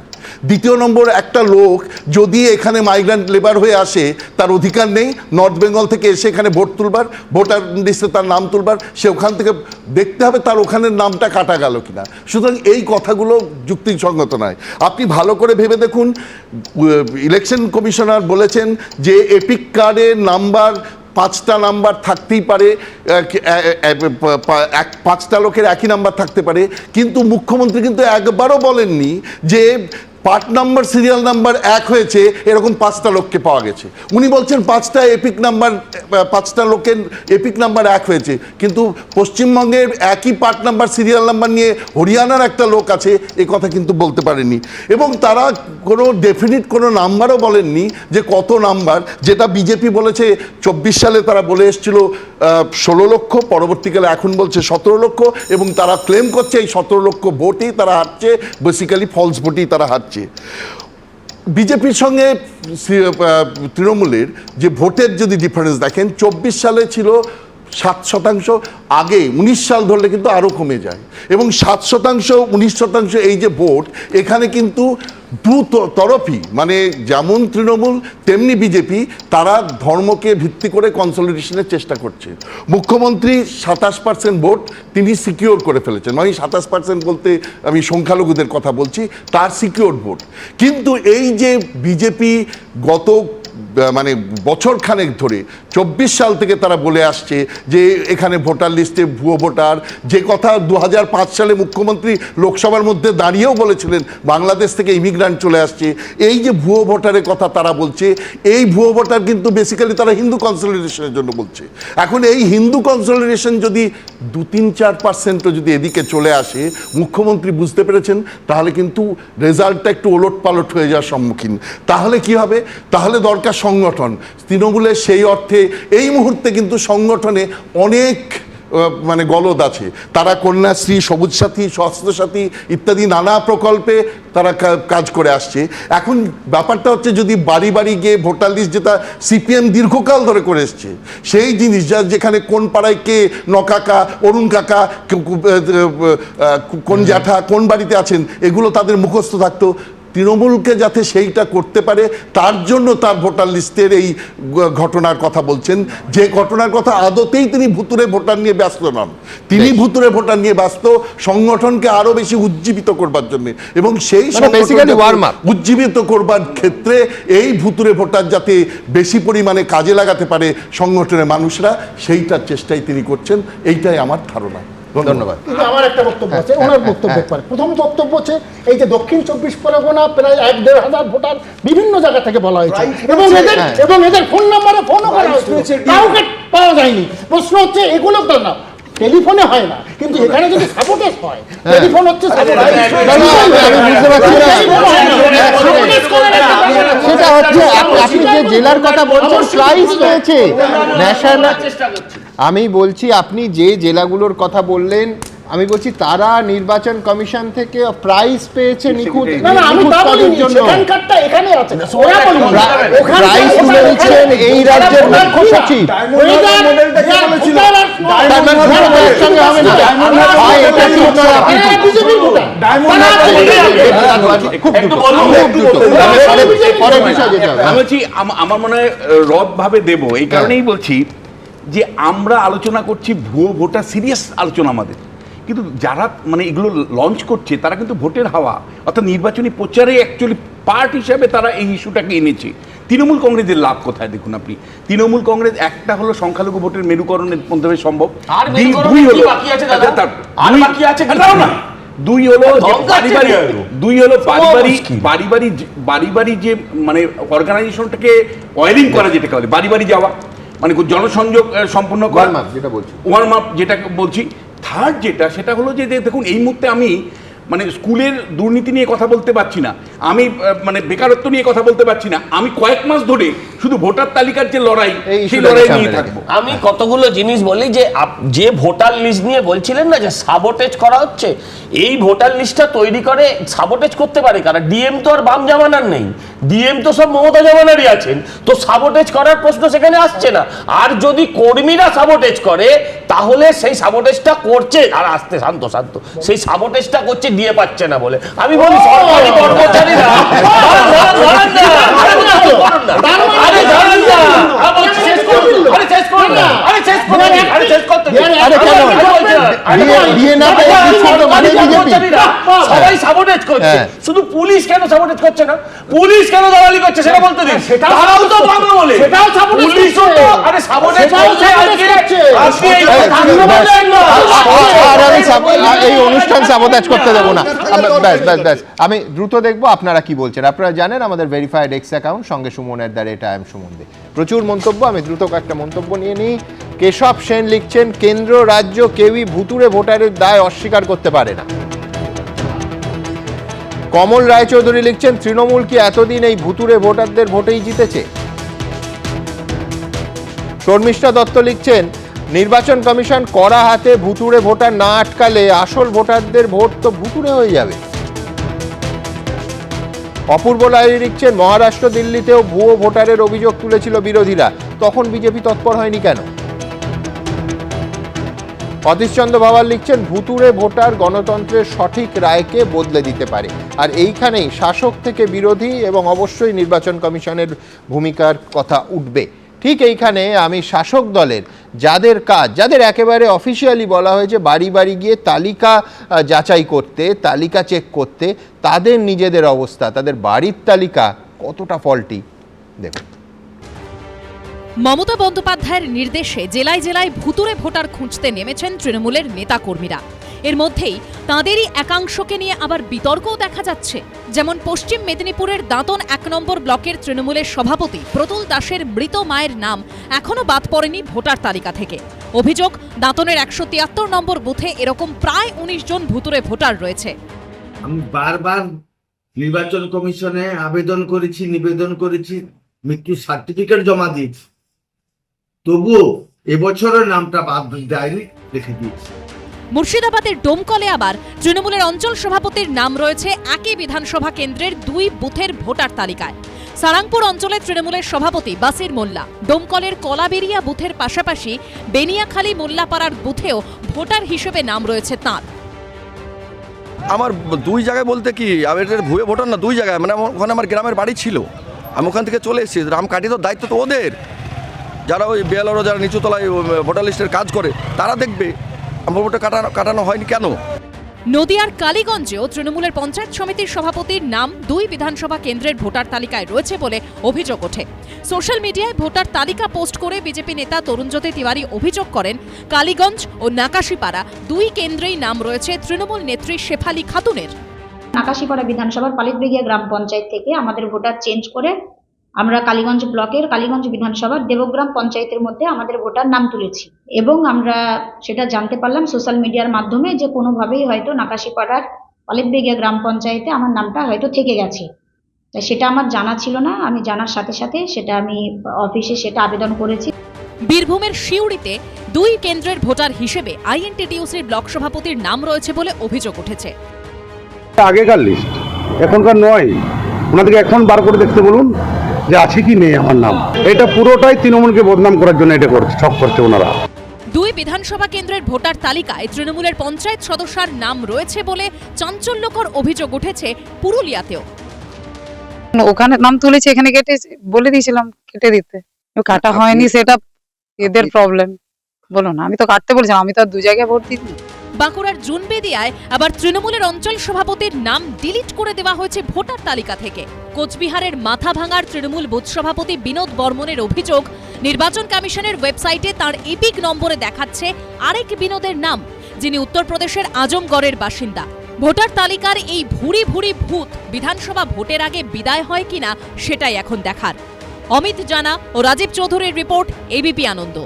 দ্বিতীয় নম্বর, একটা লোক যদি এখানে মাইগ্রেন্ট লেবার হয়ে আসে, তার অধিকার নেই নর্থ বেঙ্গল থেকে এসে এখানে ভোট তুলবার, ভোটার লিস্টে তার নাম তুলবার। সে ওখান থেকে দেখতে হবে তার ওখানের নামটা কাটা গেল কিনা। সুতরাং এই কথাগুলো যুক্তিসঙ্গত নয়। আপনি ভালো করে ভেবে দেখুন, ইলেকশন কমিশনার বলেছেন যে এপিক কার্ডের নাম্বার 5টা নাম্বার থাকতেই পারে, 5টা লোকের একই নাম্বার থাকতে পারে, কিন্তু মুখ্যমন্ত্রী কিন্তু একবারও বলেননি যে পার্ট নাম্বার, সিরিয়াল নাম্বার 1 হয়েছে এরকম 5টা লোককে পাওয়া গেছে। উনি বলছেন 5টা লোকের এপিক নাম্বার 1 হয়েছে, কিন্তু পশ্চিমবঙ্গের একই পার্ট নাম্বার, সিরিয়াল নাম্বার নিয়ে হরিয়ানার একটা লোক আছে, এ কথা কিন্তু বলতে পারেননি। এবং তারা কোনো ডেফিনিট কোনো নাম্বারও বলেননি যে কত নাম্বার, যেটা বিজেপি বলেছে 24 সালে তারা বলে এসেছিল 16 লক্ষ, পরবর্তীকালে এখন বলছে 17 লক্ষ, এবং তারা ক্লেম করছে এই 17 লক্ষ ভোটেই তারা হারছে, বেসিক্যালি ফলস ভোটেই তারা হারছে। বিজেপির সঙ্গে তৃণমূলের যে ভোটের যদি ডিফারেন্স দেখেন, 24 সালে ছিল 7%, আগে 19 সাল ধরলে কিন্তু আরও কমে যায়, এবং 7%, 19% এই যে ভোট, এখানে কিন্তু দু তরফই, মানে যেমন তৃণমূল তেমনি বিজেপি, তারা ধর্মকে ভিত্তি করে কনসলিডেশনের চেষ্টা করছে। মুখ্যমন্ত্রী 27% ভোট তিনি সিকিউর করে ফেলেছেন, মানে 27% বলতে আমি সংখ্যালঘুদের কথা বলছি, তার সিকিউর ভোট। কিন্তু এই যে বিজেপি গত মানে বছরখানেক ধরে 24 সাল থেকে তারা বলে আসছে যে এখানে ভোটার লিস্টে ভুয়ো ভোটার, যে কথা 2005 সালে মুখ্যমন্ত্রী লোকসভার মধ্যে দাঁড়িয়েও বলেছিলেন বাংলাদেশ থেকে ইমিগ্রান্ট চলে আসছে, এই যে ভুয়ো ভোটারের কথা তারা বলছে, এই ভুয়ো ভোটার কিন্তু বেসিক্যালি তারা হিন্দু কনসলিডেশনের জন্য বলছে। এখন এই হিন্দু কনসলিডেশন যদি 2-3-4% যদি এদিকে চলে আসে, মুখ্যমন্ত্রী বুঝতে পেরেছেন, তাহলে কিন্তু রেজাল্টটা একটু ওলট পালট হয়ে যাওয়ার সম্মুখীন। তাহলে কি হবে? তাহলে দরকার সংগঠন। তৃণমূলের সেই অর্থে এই মুহূর্তে কিন্তু সংগঠনে অনেক মানে গলদ আছে। তারা কন্যাশ্রী, সবুজ সাথী, স্বাস্থ্য সাথী ইত্যাদি নানা প্রকল্পে তারা কাজ করে আসছে। এখন ব্যাপারটা হচ্ছে যদি বাড়ি বাড়ি গিয়ে ভোটার লিস্ট, যেটা সিপিএম দীর্ঘকাল ধরে করে এসছে, সেই জিনিস যেখানে কোন পাড়ায় কে নকাকা, অরুণ কাকা, কোন জ্যাঠা কোন বাড়িতে আছেন, এগুলো তাদের মুখস্থ থাকতো, তৃণমূলকে যাতে সেইটা করতে পারে তার জন্য তার ভোটার লিস্টের এই ঘটনার কথা বলছেন, যে ঘটনার কথা আদতেই তিনি ভুতুরে ভোটার নিয়ে ব্যস্ত নন। তিনি ভুতুরে ভোটার নিয়ে ব্যস্ত সংগঠনকে আরো বেশি উজ্জীবিত করবার জন্য, এবং সেই উজ্জীবিত করবার ক্ষেত্রে এই ভুতুরে ভোটার যাতে বেশি পরিমাণে কাজে লাগাতে পারে সংগঠনের মানুষরা, সেইটার চেষ্টাই তিনি করছেন, এইটাই আমার ধারণা। ধন্যবাদ। কিন্তু আমার একটা বক্তব্য আছে, ওনার বক্তব্যের পরে। প্রথম বক্তব্য হচ্ছে এই যে দক্ষিণ 24 পরগনা প্রায় 1-1.5 ভোটার বিভিন্ন জায়গা থেকে বলা হয়েছে, এবং এদের ফোন নাম্বারে ফোনও করা হয়েছে, কাউকে পাওয়া যায়নি। প্রশ্ন হচ্ছে এগুলো তো না, টেলিফোনে হয় না, কিন্তু এখানে যদি সাপোর্টেজ হয়, টেলিফোন হচ্ছে সেটা হচ্ছে আপনি যে জেলার কথা বলছেন প্রাইজ পেয়েছে ন্যাশনাল। আমি বলছি আপনি যে জেলাগুলোর কথা বললেন, আমি বলছি তারা নির্বাচন কমিশন থেকে প্রাইজ পেয়েছে নিখুঁত কাজের জন্য। প্রাইজ তুলে দিচ্ছেন এই রাজ্যের মুখ্য সচিব। আমার মনে হয় রব ভাবে দেব, এই কারণেই বলছি যে আমরা আলোচনা করছি ভুয়ো ভোটার, সিরিয়াস আলোচনা আমাদের, কিন্তু যারা মানে এগুলো লঞ্চ করছে তারা কিন্তু ভোটের হাওয়া অর্থাৎ নির্বাচনী প্রচারে অ্যাকচুয়ালি পার্ট হিসাবে তারা এই ইস্যুটাকে এনেছে। তৃণমূল কংগ্রেসের লাভ কোথায় দেখুন আপনি, তৃণমূল কংগ্রেস একটা হলো সংখ্যালঘু ভোটের মেরুকরণের মধ্যে সম্ভব, দুই হলো বাড়ি যে মানে অর্গানাইজেশনটাকে ওয়ারিং করা, যেটাকে বলে বাড়ি যাওয়া, মানে জনসংযোগ সম্পূর্ণ করা, ওয়ার্ম আপ যেটা বলছি। থার্ড যেটা সেটা হলো যে দেখুন এই মুহূর্তে আমি মানে স্কুলের দুর্নীতি নিয়ে কথা বলতে পারছি না, আমি মানে বেকারত্ব নিয়ে কথা বলতে পারছি না, আমি কয়েক মাস ধরে শুধু ভোটার তালিকার যে লড়াই, সেই লড়াই নিয়ে থাকবো। আমি কতগুলো জিনিস বলি যে ভোটার লিস্ট নিয়ে বলছিলেন না যে সাবোটেজ করা হচ্ছে, এই ভোটার লিস্টটা তৈরি করে সাবোটেজ করতে পারে কারা? ডিএম তো আর বাম জামানার নেই, ডিএম তো সব মমতা জামানারই আছেন, তো সাবোটেজ করার প্রশ্ন সেখানে আসছে না। আর যদি কর্মীরা সাবোটেজ করে তাহলে সেই সাবোটেজটা করছে, আর আসতে শান্ত সেই সাবোটেজটা করছে দিয়ে পাচ্ছে না বলে। আমি বলি সরকারি কর্মচারীরা সবাই সাবোটেজ করছে, শুধু পুলিশ কেন সাবোটেজ করছে না? পুলিশ কেন দালালি করছে সেটা বলতে দিন। তারাও তো বাংলা বলে, পুলিশও তো আরে সাবোটেজ করছে। এই অনুষ্ঠান সাবোটেজ করতে দেবো না। ব্যাস আমি দ্রুত দেখবো আপনারা কি বলছেন। আপনারা জানেন আমাদের ভেরিফাইড এক্স অ্যাকাউন্ট সঙ্গে সুমনের @IM সুমন দে, প্রচুর মন্তব্য। আমি দ্রুত কয়েকটা মন্তব্য নিয়ে নিই। কেশব সেন লিখছেন কেন্দ্র রাজ্য কেউই ভুতুরে ভোটারের দায় অস্বীকার করতে পারে না। কমল রায়চৌধুরী লিখছেন তৃণমূল কি এতদিন এই ভুতুরে ভোটারদের ভোটেই জিতেছে? শর্মিষ্ঠা দত্ত লিখছেন নির্বাচন কমিশন কড়া হাতে ভুতুরে ভোটার না আটকালে আসল ভোটারদের ভোট তো ভুতুরে হয়ে যাবে। অপূর্ব লাহিড়ী লিখছেন মহারাষ্ট্র দিল্লিতেও ভুয়ো ভোটারের অভিযোগ তুলেছিল বিরোধীরা, তখন বিজেপি তৎপর হয়নি কেন? অতীশচন্দ্র ভাওয়াল লিখছেন ভুতুরে ভোটার গণতন্ত্রের সঠিক রায়কে বদলে দিতে পারে। আর এইখানেই শাসক থেকে বিরোধী এবং অবশ্যই নির্বাচন কমিশনের ভূমিকার কথা উঠবে। ঠিক এইখানে আমি শাসক দলের যাদের কাজ, যাদের একেবারে অফিসিয়ালি বলা হয়েছে বাড়ি বাড়ি গিয়ে তালিকা যাচাই করতে, তালিকা চেক করতে, তাদের নিজেদের অবস্থা, তাদের বাড়ির তালিকা কতটা ফল্টি দেখুন। মমতা বন্দ্যোপাধ্যায়ের নির্দেশে জেলায় জেলায় ভুতুরে ভোটার খুঁজতে নেমেছেন তৃণমূলের নেতাকর্মীরা। এর মধ্যেই তাঁদেরই একাংশকে নিয়ে আবার বিতর্কও দেখা যাচ্ছে। যেমন পশ্চিম মেদিনীপুরের দাঁতন 1 নম্বর ব্লকের তৃণমূলের সভাপতি প্রতুল দাসের মৃত মায়ের নাম এখনো বাদ পড়েনি ভোটার তালিকা থেকে। অভিযোগ দাঁতনের 173 নম্বর বুথে এরকম প্রায় 19 জন ভুতুরে ভোটার রয়েছে। আমি বারবার নির্বাচন কমিশনে নিবেদন করেছি, মৃত্যুর সার্টিফিকেট জমা দিয়েছি, তবুও এবছরের নামটা বাদ দেয়নি, রেখে দিয়েছি। মুর্শিদাবাদের ডোমকলে আবার তৃণমূলের অঞ্চল সভাপতির নাম রয়েছে একই বিধানসভা কেন্দ্রের 2 বুথের ভোটার তালিকায়। সারাংপুর অঞ্চলের তৃণমূলের সভাপতি বাসির মোল্লা ডোমকলের কলাবেরিয়া বুথের পাশাপাশি বেনিয়াখালী মোল্লাপাড়ার বুথেও ভোটার হিসেবে নাম রয়েছে তাঁর। আমার দুই জায়গায় বলতে কি আমি ভুয়ে ভোটার না, দুই জায়গায়, মানে ওখানে আমার গ্রামের বাড়ি ছিল, আমি ওখান থেকে চলে এসেছি। রাম কাটি তো দায়িত্ব তো ওদের, যারা ওই বিএলআরও যারা নিচুতলায় ভোটার লিস্টের কাজ করে তারা দেখবে আমার ভোটটা কাটানো হয়নি কেন। নদিয়ার কালীগঞ্জেও তৃণমূলের পঞ্চায়েত সমিতির সভাপতির নাম 2 বিধানসভা কেন্দ্রের ভোটার তালিকায় রয়েছে বলে অভিযোগ ওঠে। সোশ্যাল মিডিয়ায় ভোটার তালিকা পোস্ট করে বিজেপি নেতা তরুণজ্যোতি তিওয়ারি অভিযোগ করেন, কালীগঞ্জ ও নাকাশিপাড়া 2 কেন্দ্রেই নাম রয়েছে তৃণমূল নেত্রী শেফালি খাতুনের। নাকাশিপাড়া বিধানসভার পালিতবেগিয়া গ্রাম পঞ্চায়েত থেকে আমাদের ভোটার চেঞ্জ করে আমরা কালীগঞ্জ ব্লকের কালীগঞ্জ বিধানসভার দেবগ্রাম পঞ্চায়েতের মধ্যে আমাদের ভোটার নাম তুলেছি এবং আমরা সেটা জানতে পারলাম সোশ্যাল মিডিয়ার মাধ্যমে যে কোনোভাবেই হয়তো নাকাশিপাড়ার পালিতবেগিয়া গ্রাম পঞ্চায়েতে আমার নামটা হয়তো থেকে গেছে। তাই সেটা আমার জানা ছিল না, আমি জানার সাথে সাথে সেটা আমি অফিসে সেটা আবেদন করেছি। বীরভূমের শিউড়িতে 2 কেন্দ্রের ভোটার হিসেবে আইএনটিটিইউসির ব্লক সভাপতির নাম রয়েছে বলে অভিযোগ উঠেছে। আগেকার লিস্ট, এখনকার নয়, ওনাদেরকে এখন বার করে দেখতে বলুন যে আছে কি নেই আমার নাম। এটা পুরোটাই তৃণমূলকে বদনাম করার জন্য এটা করছে, ছক করছে ওনারা। 2 বিধানসভা কেন্দ্রের ভোটার তালিকায় তৃণমূলের পঞ্চায়েত সদস্যের নাম রয়েছে বলে চাঞ্চল্যকর অভিযোগ উঠেছে পুরুলিয়াতেও। ওখানে নাম তুলেছে, এখানে কেটে বলে দিয়েছিলাম কেটে দিতে, কাটা হয়নি, সেটা এদের প্রবলেম। বলুন, আমি তো কাটতে বলেছিলাম, আমি তো আর 2 জায়গায় ভোট দিইনি। বাঁকুড়ার জুনবেদিয়ায় আবার তৃণমূলের অঞ্চল সভাপতির নাম ডিলিট করে দেওয়া হয়েছে ভোটার তালিকা থেকে। কোচবিহারের মাথাভাঙার তৃণমূল বুথ সভাপতি বিনোদ বর্মনের অভিযোগ, নির্বাচন কমিশনের ওয়েবসাইটে তার এপিক নম্বরে দেখাচ্ছে আরেক বিনোদের নাম, যিনি উত্তরপ্রদেশের আজমগড়ের বাসিন্দা। ভোটার তালিকার এই ভুরি ভুরি ভূত বিধানসভা ভোটের আগে বিদায় হয় কিনা সেটাই এখন দেখার। অমিত জানা ও রাজীব চৌধুরীর রিপোর্ট, এবিপি আনন্দ।